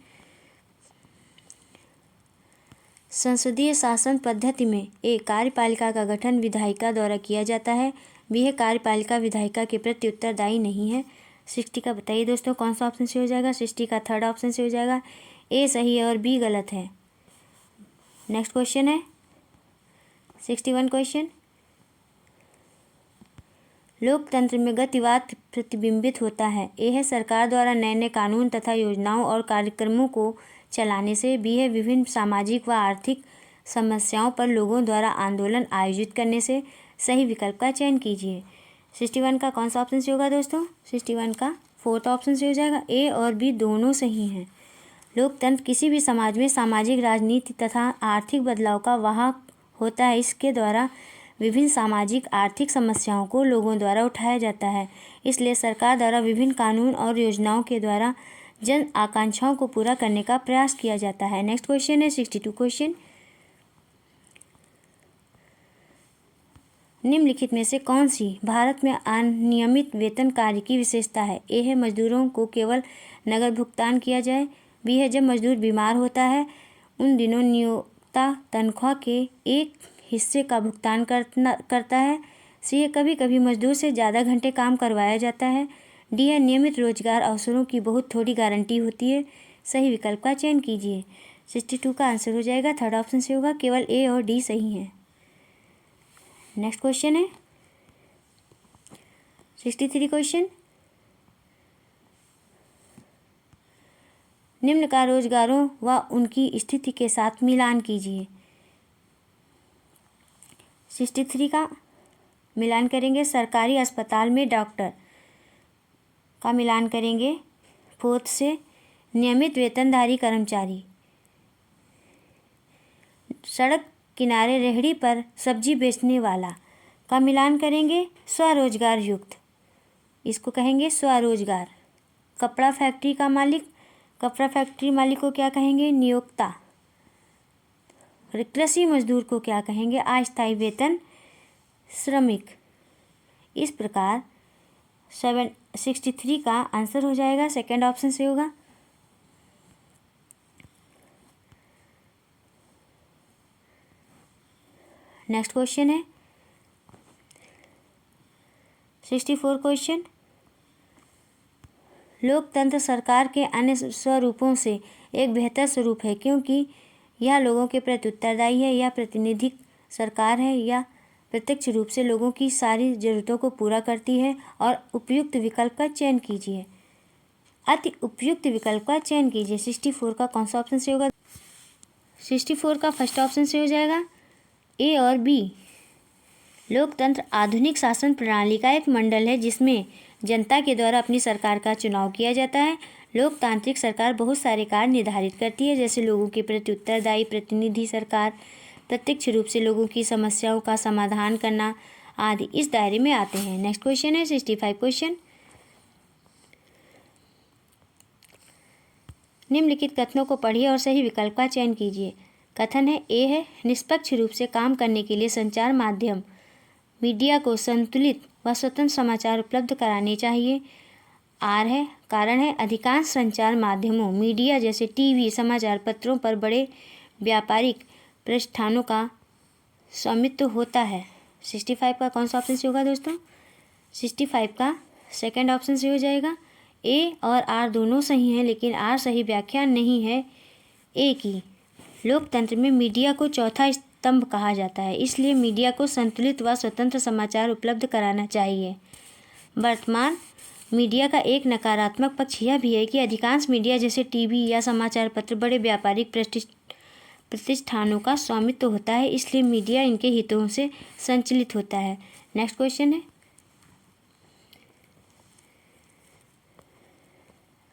संसदीय शासन पद्धति में ए कार्यपालिका का गठन विधायिका द्वारा किया जाता है, बी है कार्यपालिका विधायिका के प्रति उत्तरदायी नहीं है। 60 का बताइए दोस्तों कौन सा ऑप्शन से हो जाएगा? 60 का थर्ड ऑप्शन से हो जाएगा। ए सही है और बी गलत है। नेक्स्ट क्वेश्चन है 61 क्वेश्चन। लोकतंत्र में गतिवाद प्रतिबिंबित होता है। ए है सरकार द्वारा नए नए कानून तथा योजनाओं और कार्यक्रमों को चलाने से, बी है विभिन्न सामाजिक व आर्थिक समस्याओं पर लोगों द्वारा आंदोलन आयोजित करने से। सही विकल्प का चयन कीजिए। 61 का कौन सा ऑप्शन से होगा दोस्तों? 61 का फोर्थ ऑप्शन से हो जाएगा। ए और बी दोनों सही हैं। लोकतंत्र किसी भी समाज में सामाजिक, राजनीति तथा आर्थिक बदलाव का वाहक होता है। इसके द्वारा विभिन्न सामाजिक आर्थिक समस्याओं को लोगों द्वारा उठाया जाता है, इसलिए सरकार द्वारा विभिन्न कानून और योजनाओं के द्वारा जन आकांक्षाओं को पूरा करने का प्रयास किया जाता है। नेक्स्ट क्वेश्चन है 62 क्वेश्चन। निम्नलिखित में से कौन सी भारत में अनियमित वेतन कार्य की विशेषता है? ए है मजदूरों को केवल नगद भुगतान किया जाए, बी है जब मजदूर बीमार होता है उन दिनों नियोक्ता तनख्वाह के एक हिस्से का भुगतान करता है, सी है कभी कभी मजदूर से ज़्यादा घंटे काम करवाया जाता है, डी है नियमित रोजगार अवसरों की बहुत थोड़ी गारंटी होती है। सही विकल्प का चयन कीजिए। 62 का आंसर हो जाएगा थर्ड ऑप्शन से होगा। केवल ए और डी सही हैं। नेक्स्ट क्वेश्चन है 63 क्वेश्चन। निम्न का रोजगारों व उनकी स्थिति के साथ मिलान कीजिए। 63 का मिलान करेंगे सरकारी अस्पताल में डॉक्टर का मिलान करेंगे। फोर्थ से नियमित वेतनधारी कर्मचारी। सड़क किनारे रेहड़ी पर सब्जी बेचने वाला का मिलान करेंगे स्वरोजगार युक्त, इसको कहेंगे स्वरोजगार। कपड़ा फैक्ट्री का मालिक, कपड़ा फैक्ट्री मालिक को क्या कहेंगे? नियोक्ता। कृषि मजदूर को क्या कहेंगे? अस्थायी वेतन श्रमिक। इस प्रकार 63 का आंसर हो जाएगा सेकंड ऑप्शन से होगा। नेक्स्ट क्वेश्चन है 64 क्वेश्चन। लोकतंत्र सरकार के अन्य स्वरूपों से एक बेहतर स्वरूप है क्योंकि यह लोगों के प्रति उत्तरदायी है, या प्रतिनिधिक सरकार है, या प्रत्यक्ष रूप से लोगों की सारी जरूरतों को पूरा करती है। और उपयुक्त विकल्प का चयन कीजिए। अति उपयुक्त विकल्प का चयन कीजिए। 64 का कौन सा ऑप्शन से होगा? 64 का फर्स्ट ऑप्शन से हो जाएगा। ए और बी। लोकतंत्र आधुनिक शासन प्रणाली का एक मंडल है जिसमें जनता के द्वारा अपनी सरकार का चुनाव किया जाता है। लोकतांत्रिक सरकार बहुत सारे कार्य निर्धारित करती है, जैसे लोगों के प्रति उत्तरदायी प्रतिनिधि सरकार, प्रत्यक्ष रूप से लोगों की समस्याओं का समाधान करना आदि इस दायरे में आते हैं। नेक्स्ट क्वेश्चन है 65 क्वेश्चन। निम्नलिखित कथनों को पढ़िए और सही विकल्प का चयन कीजिए। कथन है ए है निष्पक्ष रूप से काम करने के लिए संचार माध्यम मीडिया को संतुलित व स्वतंत्र समाचार उपलब्ध कराने चाहिए। आर है कारण है अधिकांश संचार माध्यमों मीडिया जैसे टीवी, समाचार पत्रों पर बड़े व्यापारिक प्रतिष्ठानों का स्वामित्व होता है। 65 का कौन सा ऑप्शन से होगा दोस्तों? 65 का सेकंड ऑप्शन से हो जाएगा। ए और आर दोनों सही हैं, लेकिन आर सही व्याख्या नहीं है ए की। लोकतंत्र में मीडिया को चौथा स्तंभ कहा जाता है, इसलिए मीडिया को संतुलित व स्वतंत्र समाचार उपलब्ध कराना चाहिए। वर्तमान मीडिया का एक नकारात्मक पक्ष यह भी है कि अधिकांश मीडिया जैसे टीवी या समाचार पत्र बड़े व्यापारिक प्रतिष्ठानों का स्वामित्व होता है, इसलिए मीडिया इनके हितों से संचालित होता है। नेक्स्ट क्वेश्चन है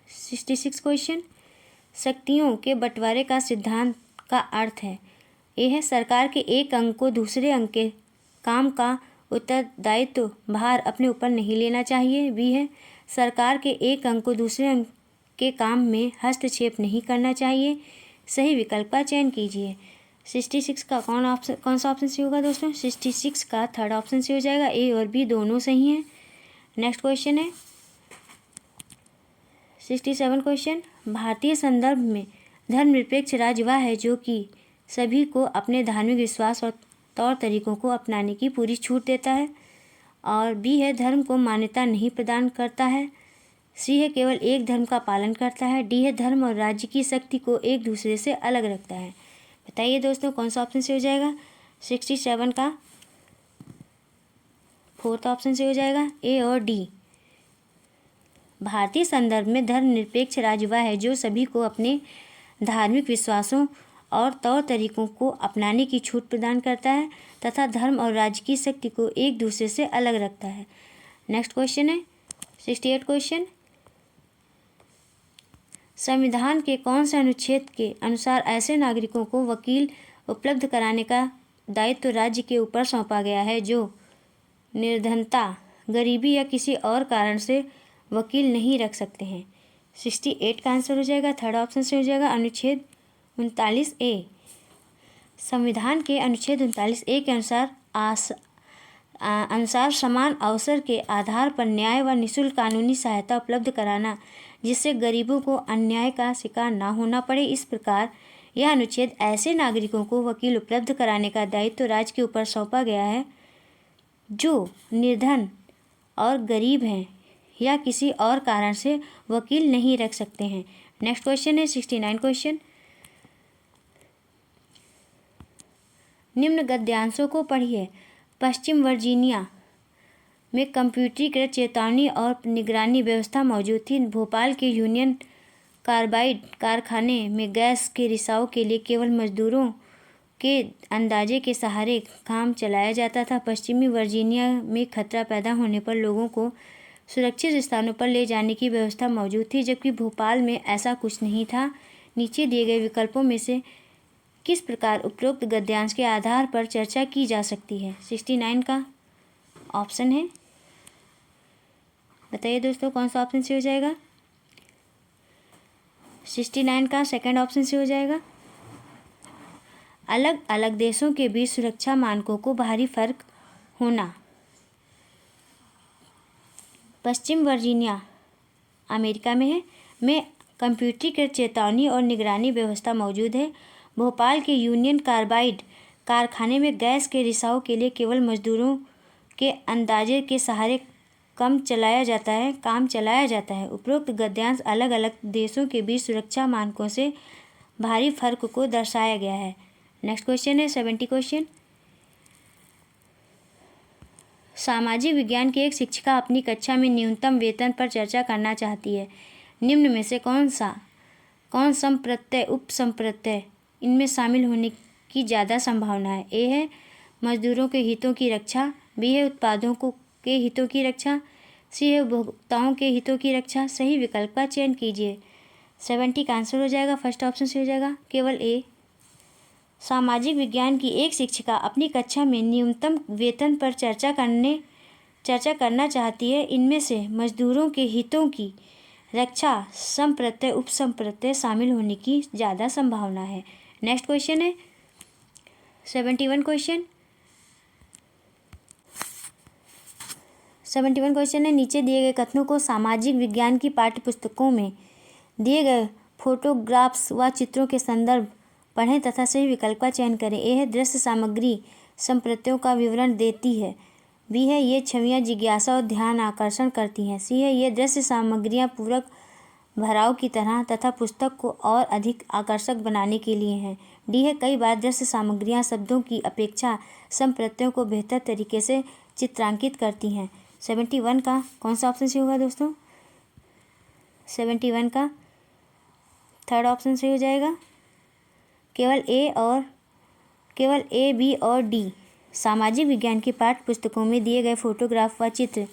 66 क्वेश्चन, शक्तियों के बंटवारे का सिद्धांत का अर्थ है। ए है सरकार के एक अंग को दूसरे अंग के काम का उत्तरदायित्व भार अपने ऊपर नहीं लेना चाहिए। बी है सरकार के एक अंग को दूसरे अंग के काम में हस्तक्षेप नहीं करना चाहिए। सही विकल्प का चयन कीजिए। 66 का कौन सा ऑप्शन सही होगा दोस्तों? 66 का थर्ड ऑप्शन सही हो जाएगा। ए और बी दोनों सही हैं। नेक्स्ट क्वेश्चन है 67 क्वेश्चन, भारतीय संदर्भ में धर्मनिरपेक्ष राज्य वह है जो कि सभी को अपने धार्मिक विश्वास और तौर तरीकों को अपनाने की पूरी छूट देता है। और बी है धर्म को मान्यता नहीं प्रदान करता है। सी है केवल एक धर्म का पालन करता है। डी है धर्म और राज्य की शक्ति को एक दूसरे से अलग रखता है। बताइए दोस्तों कौन सा ऑप्शन से हो जाएगा? 67 का फोर्थ ऑप्शन से हो जाएगा, ए और डी। भारतीय संदर्भ में धर्मनिरपेक्ष राज्य वह है जो सभी को अपने धार्मिक विश्वासों और तौर तरीकों को अपनाने की छूट प्रदान करता है तथा धर्म और राज्य की शक्ति को एक दूसरे से अलग रखता है। नेक्स्ट क्वेश्चन है 68 क्वेश्चन, संविधान के कौन से अनुच्छेद के अनुसार ऐसे नागरिकों को वकील उपलब्ध कराने का दायित्व राज्य के ऊपर सौंपा गया है जो निर्धनता, गरीबी या किसी और कारण से वकील नहीं रख सकते हैं? 68 का आंसर हो जाएगा, थर्ड ऑप्शन से हो जाएगा अनुच्छेद 39A। संविधान के अनुच्छेद 39A के अनुसार समान अवसर के आधार पर न्याय व निःशुल्क कानूनी सहायता उपलब्ध कराना जिससे गरीबों को अन्याय का शिकार ना होना पड़े। इस प्रकार यह अनुच्छेद ऐसे नागरिकों को वकील उपलब्ध कराने का दायित्व राज्य के ऊपर सौंपा गया है जो निर्धन और गरीब हैं या किसी और कारण से वकील नहीं रख सकते हैं। नेक्स्ट क्वेश्चन है 69 क्वेश्चन, निम्न गद्यांशों को पढ़िए। पश्चिम वर्जीनिया में कंप्यूटरीकृत चेतावनी और निगरानी व्यवस्था मौजूद थी। भोपाल के यूनियन कार्बाइड कारखाने में गैस के रिसाव के लिए केवल मजदूरों के अंदाजे के सहारे काम चलाया जाता था। पश्चिमी वर्जीनिया में खतरा पैदा होने पर लोगों को सुरक्षित स्थानों पर ले जाने की व्यवस्था मौजूद थी, जबकि भोपाल में ऐसा कुछ नहीं था। नीचे दिए गए विकल्पों में से किस प्रकार उपरोक्त गद्यांश के आधार पर चर्चा की जा सकती है? 69 का ऑप्शन है, बताइए दोस्तों कौन सा ऑप्शन से हो जाएगा? 69 का सेकंड ऑप्शन से हो जाएगा। अलग अलग देशों के बीच सुरक्षा मानकों को भारी फर्क होना। पश्चिम वर्जीनिया अमेरिका में है, में कंप्यूटरीकृत चेतावनी और निगरानी व्यवस्था मौजूद है। भोपाल के यूनियन कार्बाइड कारखाने में गैस के रिसाव के लिए केवल मजदूरों के अंदाजे के सहारे काम चलाया जाता है। उपरोक्त गद्यांश अलग अलग देशों के बीच सुरक्षा मानकों से भारी फर्क को दर्शाया गया है। नेक्स्ट क्वेश्चन है 70 क्वेश्चन, सामाजिक विज्ञान की एक शिक्षिका अपनी कक्षा में न्यूनतम वेतन पर चर्चा करना चाहती है। निम्न में से कौन संप्रत्यय उपसंप्रत्यय इनमें शामिल होने की ज़्यादा संभावना है? ए है मजदूरों के हितों की रक्षा, बी है उत्पादों के हितों की रक्षा, सी है उपभोक्ताओं के हितों की रक्षा। सही विकल्प का चयन कीजिए। 70 का आंसर हो जाएगा, फर्स्ट ऑप्शन से हो जाएगा केवल ए। सामाजिक विज्ञान की एक शिक्षिका अपनी कक्षा में न्यूनतम वेतन पर चर्चा करना चाहती है। इनमें से मजदूरों के हितों की रक्षा, संप्रत्यय उपसंप्रत्यय शामिल होने की ज़्यादा संभावना है। नेक्स्ट क्वेश्चन है 71 क्वेश्चन। 71 क्वेश्चन है, नीचे दिए गए कथनों को सामाजिक विज्ञान की पाठ्यपुस्तकों में दिए गए फोटोग्राफ्स व चित्रों के संदर्भ पढ़ें तथा सही विकल्प का चयन करें। ए है दृश्य सामग्री संप्रत्ययों का विवरण देती है। बी है ये छवियां जिज्ञासा और ध्यान आकर्षण करती हैं। सी है ये दृश्य सामग्रियां पूरक भराव की तरह तथा पुस्तक को और अधिक आकर्षक बनाने के लिए हैं। डी है कई बार दृश्य सामग्रियाँ शब्दों की अपेक्षा संप्रत्ययों को बेहतर तरीके से चित्रांकित करती हैं। 71 का कौन सा ऑप्शन सही होगा दोस्तों? 71 का थर्ड ऑप्शन सही हो जाएगा। केवल ए, बी और डी सामाजिक विज्ञान की पाठ्य पुस्तकों में दिए गए फोटोग्राफ व चित्र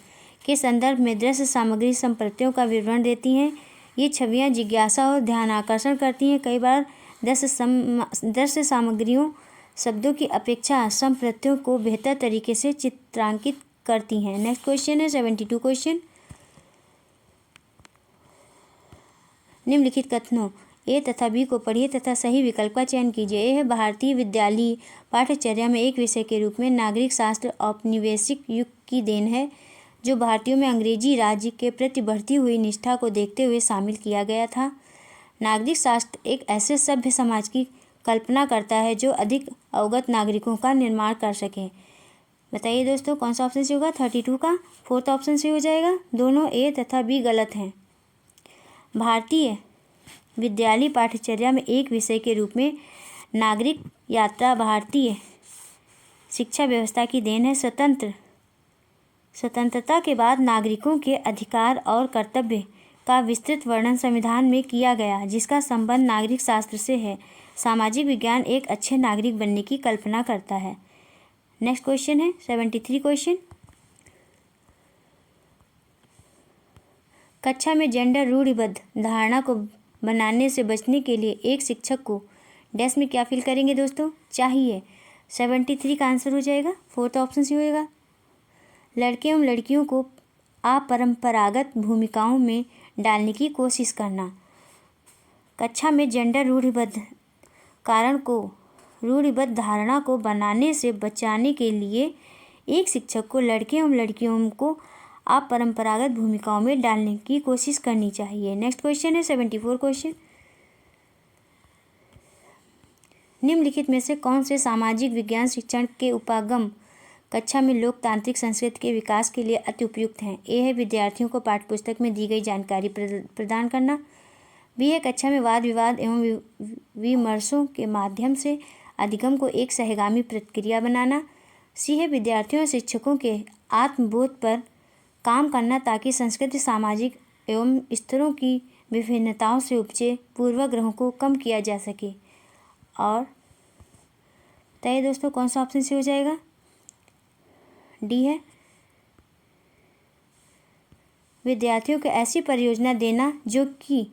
के संदर्भ में दृश्य सामग्री संप्रत्ययों का विवरण देती हैं। ये छवियाँ जिज्ञासा और ध्यानाकर्षण करती हैं। कई बार दृश्य सामग्रियों शब्दों की अपेक्षा संप्रत्ययों को बेहतर तरीके से चित्रांकित करती हैं। नेक्स्ट क्वेश्चन है 72 क्वेश्चन। निम्नलिखित कथनों ए तथा बी को पढ़िए तथा सही विकल्प का चयन कीजिए। ए है भारतीय विद्यालयी पाठ्यचर्या में एक विषय के रूप में नागरिक शास्त्र औपनिवेशिक युग की देन है, जो भारतीयों में अंग्रेजी राज्य के प्रति बढ़ती हुई निष्ठा को देखते हुए शामिल किया गया था। नागरिक शास्त्र एक ऐसे सभ्य समाज की कल्पना करता है जो अधिक अवगत नागरिकों का निर्माण कर सके। बताइए दोस्तों कौन सा ऑप्शन से होगा? 32 का फोर्थ ऑप्शन से हो जाएगा। दोनों ए तथा बी गलत हैं। भारतीय विद्यालयी पाठ्यचर्या में एक विषय के रूप में नागरिक यात्रा भारतीय शिक्षा व्यवस्था की देन है। स्वतंत्रता के बाद नागरिकों के अधिकार और कर्तव्य का विस्तृत वर्णन संविधान में किया गया, जिसका संबंध नागरिक शास्त्र से है। सामाजिक विज्ञान एक अच्छे नागरिक बनने की कल्पना करता है। नेक्स्ट क्वेश्चन है 73 क्वेश्चन। कक्षा में जेंडर रूढ़िबद्ध धारणा को बनाने से बचने के लिए एक शिक्षक को डैश में क्या फिल करेंगे दोस्तों? चाहिए। 73 का आंसर हो जाएगा। फोर्थ ऑप्शन से होएगा। लड़के एवं लड़कियों को अपरंपरागत भूमिकाओं में डालने की कोशिश करना। कक्षा में जेंडर रूढ़िबद्ध धारणा को बनाने से बचाने के लिए एक शिक्षक को लड़के एवं लड़कियों को अपरंपरागत भूमिकाओं में डालने की कोशिश करनी चाहिए। नेक्स्ट क्वेश्चन है 74 क्वेश्चन। निम्नलिखित में से कौन से सामाजिक विज्ञान शिक्षण के उपागम कक्षा में लोकतांत्रिक संस्कृति के विकास के लिए अति उपयुक्त हैं? ए है विद्यार्थियों को पाठ्यपुस्तक में दी गई जानकारी प्रदान करना। बी है कक्षा में वाद विवाद एवं विमर्शों के माध्यम से अधिगम को एक सहगामी प्रक्रिया बनाना। सी है विद्यार्थियों और शिक्षकों के आत्मबोध पर काम करना ताकि संस्कृति सामाजिक एवं स्तरों की विभिन्नताओं से उपजे पूर्वाग्रहों को कम किया जा सके। और बताइए दोस्तों कौन सा ऑप्शन से हो जाएगा? डी है विद्यार्थियों को ऐसी परियोजना देना जो कि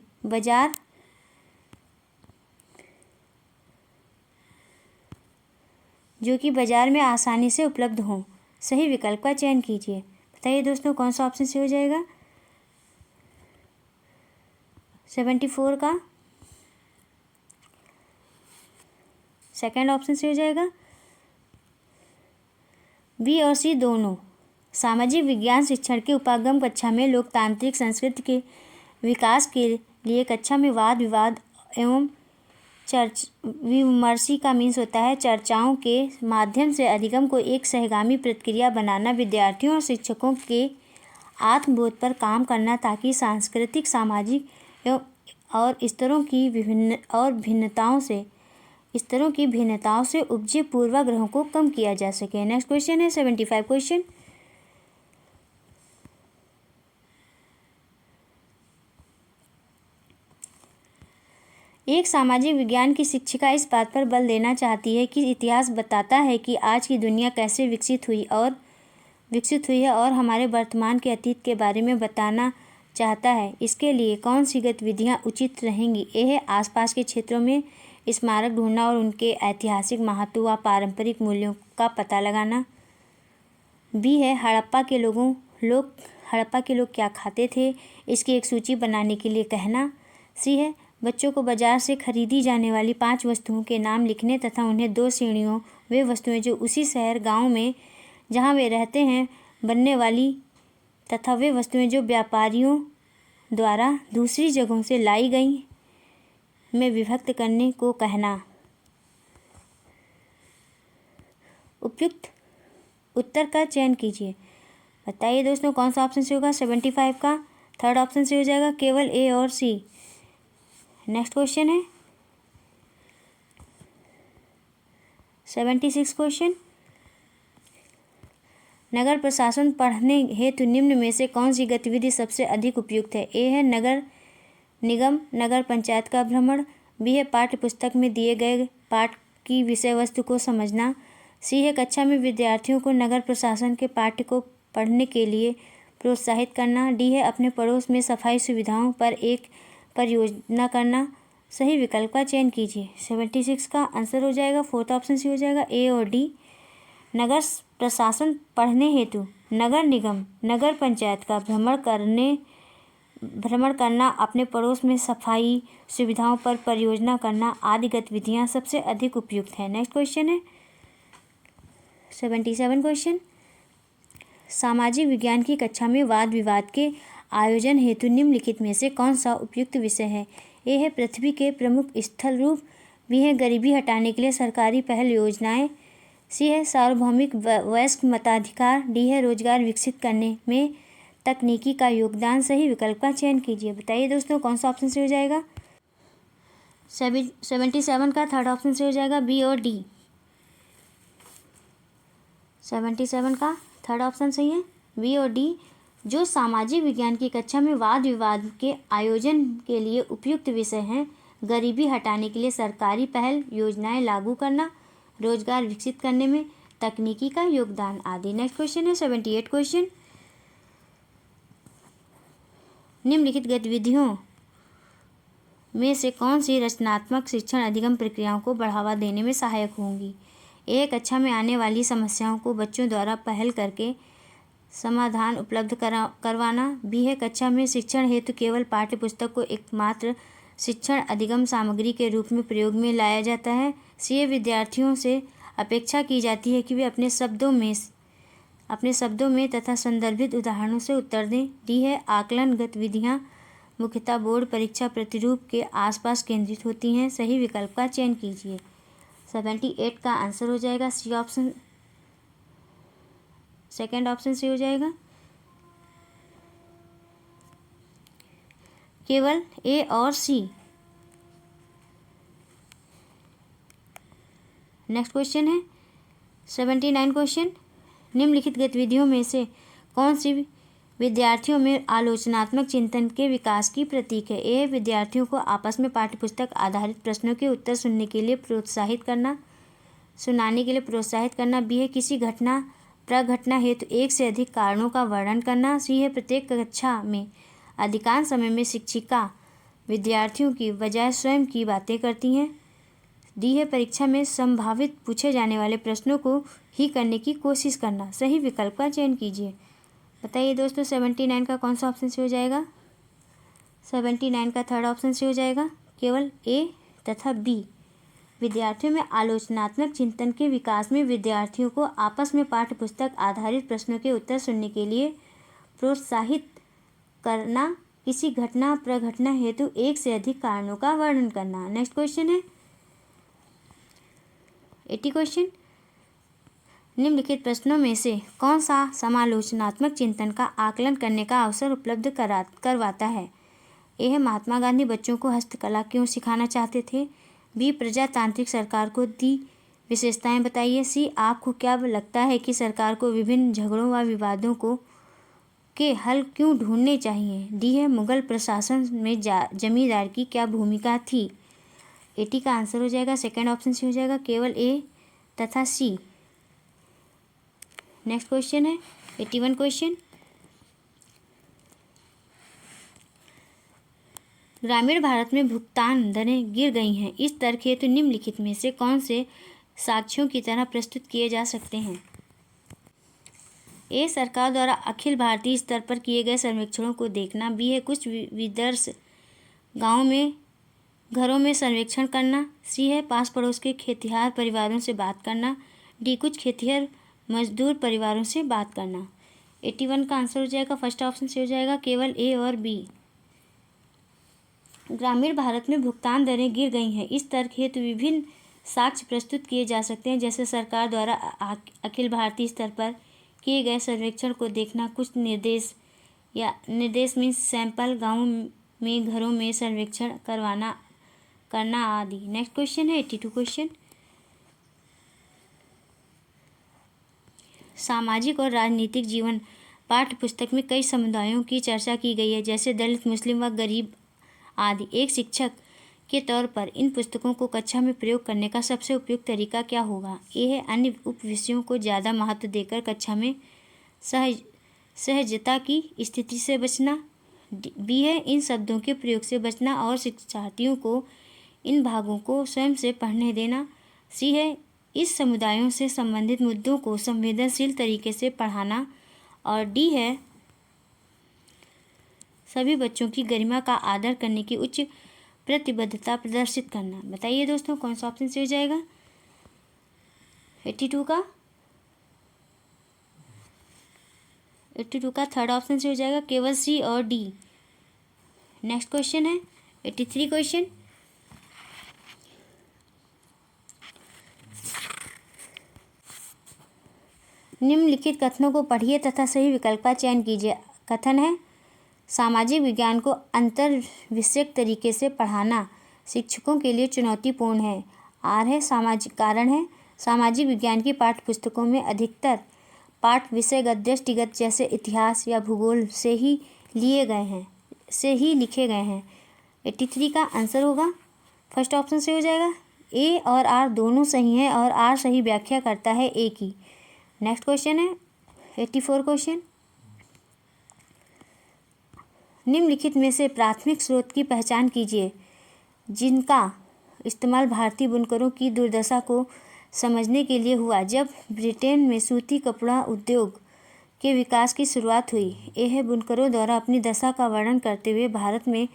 बाजार में आसानी से उपलब्ध हो। सही विकल्प का चयन कीजिए। बताइए दोस्तों कौन सा ऑप्शन से हो जाएगा? 74 का सेकंड ऑप्शन से हो जाएगा। बी और सी दोनों सामाजिक विज्ञान शिक्षण के उपागम कक्षा में लोकतांत्रिक संस्कृति के विकास के लिए कक्षा में वाद विवाद एवं विमर्शी का मीन्स होता है चर्चाओं के माध्यम से अधिगम को एक सहगामी प्रक्रिया बनाना, विद्यार्थियों और शिक्षकों के आत्मबोध पर काम करना ताकि सांस्कृतिक सामाजिक एवं और स्तरों की भिन्नताओं से उपजे पूर्वाग्रहों को कम किया जा सके। नेक्स्ट क्वेश्चन है 75 क्वेश्चन। एक सामाजिक विज्ञान की शिक्षिका इस बात पर बल देना चाहती है कि इतिहास बताता है कि आज की दुनिया कैसे विकसित हुई है और हमारे वर्तमान के अतीत के बारे में बताना चाहता है। इसके लिए कौन सी गतिविधियाँ उचित रहेंगी? ए है आसपास के क्षेत्रों में स्मारक ढूंढना और उनके ऐतिहासिक महत्व व पारंपरिक मूल्यों का पता लगाना। बी है हड़प्पा के लोग क्या खाते थे, इसकी एक सूची बनाने के लिए कहना। सी है बच्चों को बाजार से खरीदी जाने वाली 5 वस्तुओं के नाम लिखने तथा उन्हें 2 श्रेणियों, वे वस्तुएं जो उसी शहर गांव में जहां वे रहते हैं बनने वाली तथा वे वस्तुएं जो व्यापारियों द्वारा दूसरी जगहों से लाई गई में विभक्त करने को कहना। उपयुक्त उत्तर का चयन कीजिए। बताइए दोस्तों कौन सा ऑप्शन से होगा? 75 का थर्ड ऑप्शन से हो जाएगा। केवल ए और सी। नेक्स्ट क्वेश्चन है 76 क्वेश्चन, नगर प्रशासन पढ़ने हेतु निम्न में से कौन सी गतिविधि सबसे अधिक उपयुक्त है? ए है नगर निगम नगर पंचायत का भ्रमण, बी है पाठ्य पुस्तक में दिए गए पाठ की विषय वस्तु को समझना, सी है कक्षा में विद्यार्थियों को नगर प्रशासन के पाठ्य को पढ़ने के लिए प्रोत्साहित करना, डी है अपने पड़ोस में सफाई सुविधाओं पर एक परियोजना करना। सही विकल्प का चयन कीजिए। 76 का आंसर हो जाएगा, फोर्थ ऑप्शन सी हो जाएगा ए और डी। नगर प्रशासन पढ़ने हेतु नगर निगम नगर पंचायत का भ्रमण करना, अपने पड़ोस में सफाई सुविधाओं पर परियोजना करना आदि गतिविधियां सबसे अधिक उपयुक्त है। नेक्स्ट क्वेश्चन है 77 क्वेश्चन, सामाजिक विज्ञान की कक्षा में वाद विवाद के आयोजन हेतु निम्नलिखित में से कौन सा उपयुक्त विषय है? ए है पृथ्वी के प्रमुख स्थल रूप, बी है गरीबी हटाने के लिए सरकारी पहल योजनाएं, सी है सार्वभौमिक वयस्क मताधिकार, डी है रोजगार विकसित करने में तकनीकी का योगदान। सही विकल्प का चयन कीजिए। बताइए दोस्तों कौन सा ऑप्शन से हो जाएगा? 77 का थर्ड ऑप्शन से हो जाएगा बी और डी। 77 का थर्ड ऑप्शन सही है, बी और डी। जो सामाजिक विज्ञान की कक्षा में वाद विवाद के आयोजन के लिए उपयुक्त विषय हैं, गरीबी हटाने के लिए सरकारी पहल योजनाएं लागू करना, रोजगार विकसित करने में तकनीकी का योगदान आदि। नेक्स्ट क्वेश्चन है 78 क्वेश्चन, निम्नलिखित गतिविधियों में से कौन सी रचनात्मक शिक्षण अधिगम प्रक्रियाओं को बढ़ावा देने में सहायक होंगी? ए कक्षा में आने वाली समस्याओं को बच्चों द्वारा पहल करके समाधान उपलब्ध करवाना, बी है कक्षा में शिक्षण हेतु केवल पाठ्य पुस्तक को एकमात्र शिक्षण अधिगम सामग्री के रूप में प्रयोग में लाया जाता है, सी है विद्यार्थियों से अपेक्षा की जाती है कि वे अपने शब्दों में तथा संदर्भित उदाहरणों से उत्तर दें, डी है आकलन गतिविधियां मुख्यतः बोर्ड परीक्षा प्रतिरूप के आसपास केंद्रित होती हैं। सही विकल्प का चयन कीजिए। 78 का आंसर हो जाएगा सी ऑप्शन, सेकेंड ऑप्शन से हो जाएगा, केवल ए और सी। नेक्स्ट क्वेश्चन है 79 क्वेश्चन, निम्नलिखित गतिविधियों में से कौन सी विद्यार्थियों में आलोचनात्मक चिंतन के विकास की प्रतीक है? ए विद्यार्थियों को आपस में पाठ्यपुस्तक आधारित प्रश्नों के उत्तर सुनाने के लिए प्रोत्साहित करना, बी है किसी घटना प्रघटना हेतु एक से अधिक कारणों का वर्णन करना, सी है प्रत्येक कक्षा में अधिकांश समय में शिक्षिका विद्यार्थियों की बजाय स्वयं की बातें करती हैं, डी है परीक्षा में संभावित पूछे जाने वाले प्रश्नों को ही करने की कोशिश करना। सही विकल्प का चयन कीजिए। बताइए दोस्तों 79 का कौन सा ऑप्शन से हो जाएगा? 79 का थर्ड ऑप्शन से हो जाएगा, केवल ए तथा बी। विद्यार्थियों में आलोचनात्मक चिंतन के विकास में विद्यार्थियों को आपस में पाठ्यपुस्तक आधारित प्रश्नों के उत्तर सुनने के लिए प्रोत्साहित करना, किसी घटना प्रघटना हेतु एक से अधिक कारणों का वर्णन करना। नेक्स्ट क्वेश्चन है 80 क्वेश्चन, निम्नलिखित प्रश्नों में से कौन सा समालोचनात्मक चिंतन का आकलन करने का अवसर उपलब्ध करवाता है? ए है महात्मा गांधी बच्चों को हस्तकला क्यों सिखाना चाहते थे, बी प्रजातांत्रिक सरकार को दी विशेषताएं बताइए, सी आपको क्या लगता है कि सरकार को विभिन्न झगड़ों व विवादों के हल क्यों ढूंढने चाहिए, डी है मुगल प्रशासन में जमींदार की क्या भूमिका थी। 80 का आंसर हो जाएगा, सेकेंड ऑप्शन से हो जाएगा, केवल ए तथा सी। नेक्स्ट क्वेश्चन है 81 क्वेश्चन, ग्रामीण भारत में भुगतान दरें गिर गई हैं, इस तर्क हेतु निम्नलिखित में से कौन से साक्ष्यों की तरह प्रस्तुत किए जा सकते हैं? ए सरकार द्वारा अखिल भारतीय स्तर पर किए गए सर्वेक्षणों को देखना, बी है कुछ विदर्श गाँव में घरों में सर्वेक्षण करना, सी है पास पड़ोस के खेतिहर परिवारों से बात करना, डी कुछ खेतिहर मजदूर परिवारों से बात करना। 81 का आंसर हो जाएगा, फर्स्ट ऑप्शन से हो जाएगा, केवल ए और बी। ग्रामीण भारत में भुगतान दरें गिर गई हैं, इस तर्क हेतु विभिन्न साक्ष्य प्रस्तुत किए जा सकते हैं, जैसे सरकार द्वारा अखिल भारतीय स्तर पर किए गए सर्वेक्षण को देखना, कुछ निर्देश मीन्स सैंपल गाँव में घरों में सर्वेक्षण करना आदि। नेक्स्ट क्वेश्चन है 82 क्वेश्चन, सामाजिक और राजनीतिक जीवन। पाठ्य पुस्तक में कई समुदायों की चर्चा की गई है, जैसे दलित, मुस्लिम व गरीब आदि। एक शिक्षक के तौर पर इन पुस्तकों को कक्षा में प्रयोग करने का सबसे उपयुक्त तरीका क्या होगा? ए है अन्य उप विषयों को ज़्यादा महत्व देकर कक्षा में सहजता की स्थिति से बचना। बी है इन शब्दों के प्रयोग से बचना और शिक्षार्थियों को इन भागों को स्वयं से पढ़ने देना। सी है इस समुदायों से संबंधित मुद्दों को संवेदनशील तरीके से पढ़ाना। और डी है सभी बच्चों की गरिमा का आदर करने की उच्च प्रतिबद्धता प्रदर्शित करना। बताइए दोस्तों, कौन सा ऑप्शन सही हो जाएगा? 82 का थर्ड ऑप्शन से हो जाएगा, केवल सी और डी। नेक्स्ट क्वेश्चन है 83 क्वेश्चन। निम्नलिखित कथनों को पढ़िए तथा सही विकल्प का चयन कीजिए। कथन है, सामाजिक विज्ञान को अंतर विषयक तरीके से पढ़ाना शिक्षकों के लिए चुनौतीपूर्ण है। आर है सामाजिक कारण है, सामाजिक विज्ञान की पाठ्य पुस्तकों में अधिकतर पाठ विषयगत दृष्टिगत जैसे इतिहास या भूगोल से ही लिखे गए हैं। 83 का आंसर होगा फर्स्ट ऑप्शन से हो जाएगा। ए और आर दोनों सही हैं और आर सही व्याख्या करता है ए की। नेक्स्ट क्वेश्चन है 84 क्वेश्चन। निम्नलिखित में से प्राथमिक स्रोत की पहचान कीजिए जिनका इस्तेमाल भारतीय बुनकरों की दुर्दशा को समझने के लिए हुआ जब ब्रिटेन में सूती कपड़ा उद्योग के विकास की शुरुआत हुई। ए है बुनकरों द्वारा अपनी दशा का वर्णन करते हुए भारत में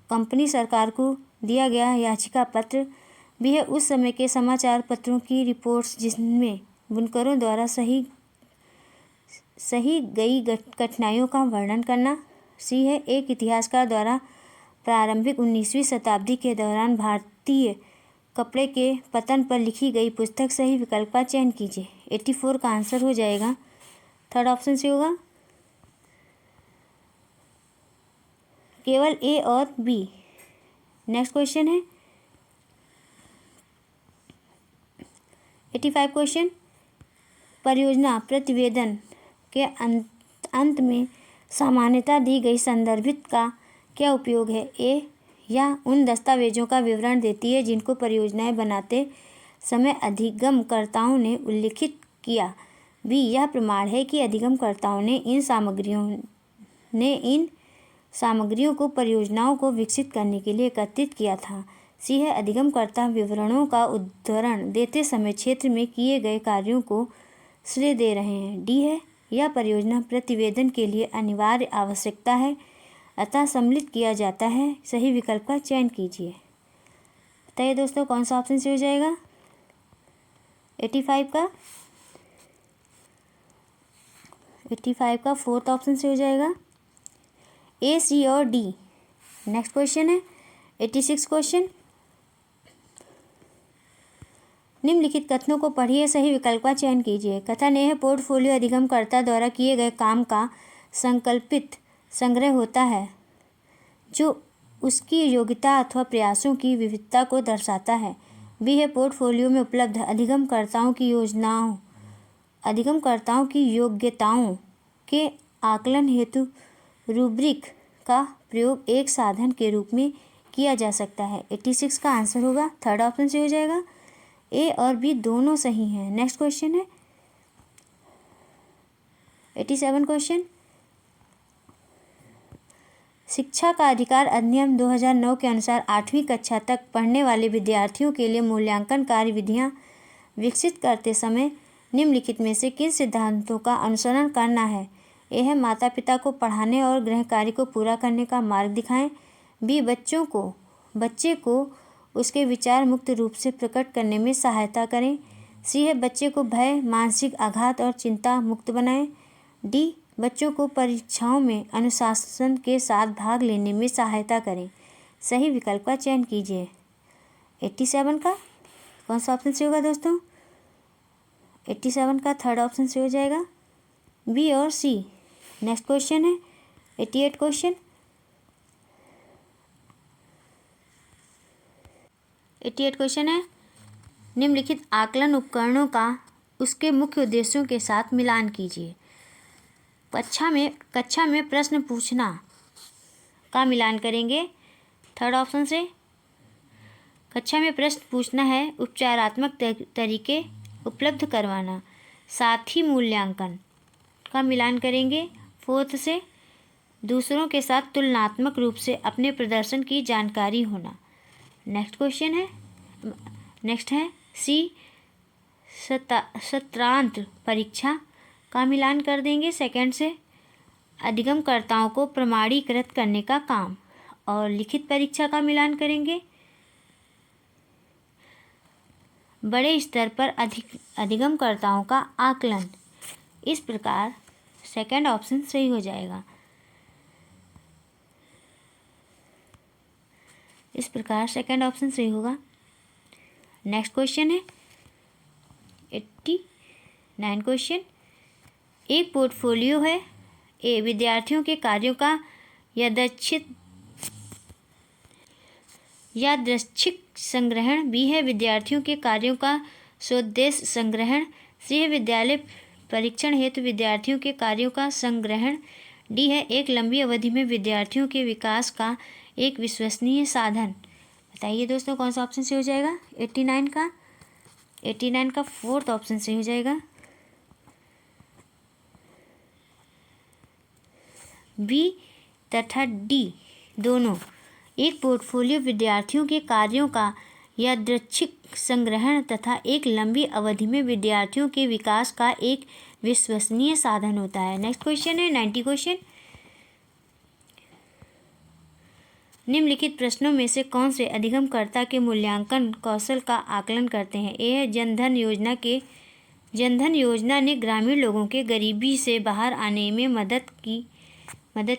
कंपनी सरकार को दिया गया याचिका पत्र। भी है उस समय के समाचार पत्रों की रिपोर्ट्स जिनमें बुनकरों द्वारा सही गई कठिनाइयों का वर्णन करना। सी है एक इतिहासकार द्वारा प्रारंभिक 19वीं शताब्दी के दौरान भारतीय कपड़े के पतन पर लिखी गई पुस्तक। सही विकल्प का चयन कीजिए। 84 का आंसर हो जाएगा थर्ड ऑप्शन से होगा, केवल ए और बी। नेक्स्ट क्वेश्चन है 85 क्वेश्चन। परियोजना प्रतिवेदन के अंत में सामान्यतः दी गई संदर्भित का क्या उपयोग है? ए या उन दस्तावेजों का विवरण देती है जिनको परियोजनाएं बनाते समय अधिगमकर्ताओं ने उल्लिखित किया। बी यह प्रमाण है कि अधिगमकर्ताओं ने इन सामग्रियों को परियोजनाओं को विकसित करने के लिए एकत्रित किया था। सी है अधिगमकर्ता विवरणों का उद्धरण देते समय क्षेत्र में किए गए कार्यों को श्रेय दे रहे हैं। डी है यह परियोजना प्रतिवेदन के लिए अनिवार्य आवश्यकता है अतः सम्मिलित किया जाता है। सही विकल्प का चयन कीजिए। बताइए दोस्तों, कौन सा ऑप्शन से हो जाएगा? 85 का फोर्थ ऑप्शन से हो जाएगा, ए, सी और डी। नेक्स्ट क्वेश्चन है 86 क्वेश्चन। निम्नलिखित कथनों को पढ़िए, सही विकल्प का चयन कीजिए। कथन ए है पोर्टफोलियो अधिगमकर्ता द्वारा किए गए काम का संकल्पित संग्रह होता है जो उसकी योग्यता अथवा प्रयासों की विविधता को दर्शाता है। बी है पोर्टफोलियो में उपलब्ध अधिगमकर्ताओं की योग्यताओं के आकलन हेतु रूब्रिक का प्रयोग एक साधन के रूप में किया जा सकता है। 86 का आंसर होगा थर्ड ऑप्शन से हो जाएगा। ए और बी दोनों सही हैं। नेक्स्ट क्वेश्चन है 87 क्वेश्चन। शिक्षा का अधिकार अधिनियम 2009 के अनुसार 8वीं कक्षा तक पढ़ने वाले विद्यार्थियों के लिए मूल्यांकन कार्यविधियां विकसित करते समय निम्नलिखित में से किन सिद्धांतों का अनुसरण करना है? ए है माता पिता को पढ़ाने और गृह कार्य को पूरा करने का मार्ग दिखाएं। बी बच्चे को उसके विचार मुक्त रूप से प्रकट करने में सहायता करें। सी है बच्चे को भय, मानसिक आघात और चिंता मुक्त बनाएं। डी बच्चों को परीक्षाओं में अनुशासन के साथ भाग लेने में सहायता करें। सही विकल्प का चयन कीजिए। 87 का कौन सा ऑप्शन से होगा दोस्तों? 87 का थर्ड ऑप्शन से हो जाएगा, बी और सी। नेक्स्ट क्वेश्चन है 88 क्वेश्चन। 88 क्वेश्चन है निम्नलिखित आकलन उपकरणों का उसके मुख्य उद्देश्यों के साथ मिलान कीजिए। कक्षा में प्रश्न पूछना का मिलान करेंगे थर्ड ऑप्शन से। कक्षा में प्रश्न पूछना है उपचारात्मक तरीके उपलब्ध करवाना। साथ ही मूल्यांकन का मिलान करेंगे फोर्थ से। दूसरों के साथ तुलनात्मक रूप से अपने प्रदर्शन की जानकारी होना। नेक्स्ट है सी सत्रांत परीक्षा का मिलान कर देंगे सेकंड से। अधिगमकर्ताओं को प्रमाणीकृत करने का काम। और लिखित परीक्षा का मिलान करेंगे बड़े स्तर पर अधिगमकर्ताओं का आकलन। इस प्रकार सेकंड ऑप्शन सही हो जाएगा। इस प्रकार सेकंड ऑप्शन सही होगा। नेक्स्ट क्वेश्चन है 89 क्वेश्चन। एक पोर्टफोलियो है ए विद्यार्थियों के कार्यों का यादृच्छिक संग्रहण। बी है विद्यार्थियों के कार्यों का स्वोद्देश्य संग्रहण। सी है विद्यालय परीक्षण हेतु विद्यार्थियों के कार्यों का संग्रहण। डी है एक लंबी अवधि में विद्यार्थियों के विकास का एक विश्वसनीय साधन। बताइए दोस्तों कौन सा ऑप्शन सही हो जाएगा 89 का फोर्थ ऑप्शन सही हो जाएगा। बी तथा डी दोनों। एक पोर्टफोलियो विद्यार्थियों के कार्यों का यादृच्छिक संग्रहण तथा एक लंबी अवधि में विद्यार्थियों के विकास का एक विश्वसनीय साधन होता है। नेक्स्ट क्वेश्चन है 90 क्वेश्चन। निम्नलिखित प्रश्नों में से कौन से अधिगमकर्ता के मूल्यांकन कौशल का आकलन करते हैं। ए है जनधन योजना ने ग्रामीण लोगों के गरीबी से बाहर आने में मदद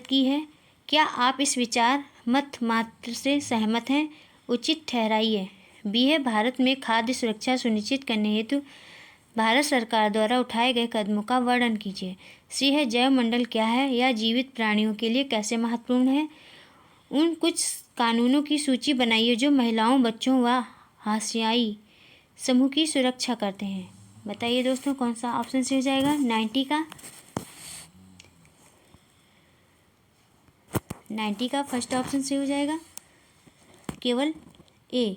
की है। क्या आप इस विचार मत मात्र से सहमत हैं? उचित ठहराइए। बी है भारत में खाद्य सुरक्षा सुनिश्चित करने हेतु भारत सरकार द्वारा उठाए गए कदमों का वर्णन कीजिए। सी है जैव मंडल क्या है या जीवित प्राणियों के लिए कैसे महत्वपूर्ण है। उन कुछ कानूनों की सूची बनाइए जो महिलाओं, बच्चों व हाशियाई समूह की सुरक्षा करते हैं। बताइए दोस्तों कौन सा ऑप्शन सही हो जाएगा 90 का फर्स्ट ऑप्शन सही हो जाएगा। केवल ए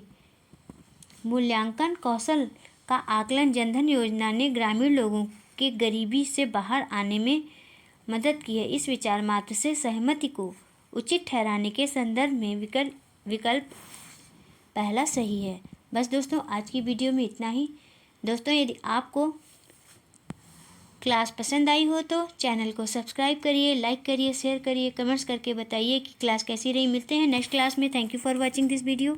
मूल्यांकन कौशल का आकलन जनधन योजना ने ग्रामीण लोगों के गरीबी से बाहर आने में मदद की है। इस विचार मात्र से सहमति को उचित ठहराने के संदर्भ में विकल्प पहला सही है। बस दोस्तों आज की वीडियो में इतना ही। दोस्तों यदि आपको क्लास पसंद आई हो तो चैनल को सब्सक्राइब करिए, लाइक करिए, शेयर करिए, कमेंट्स करके बताइए कि क्लास कैसी रही। मिलते हैं नेक्स्ट क्लास में। Thank you for watching this video.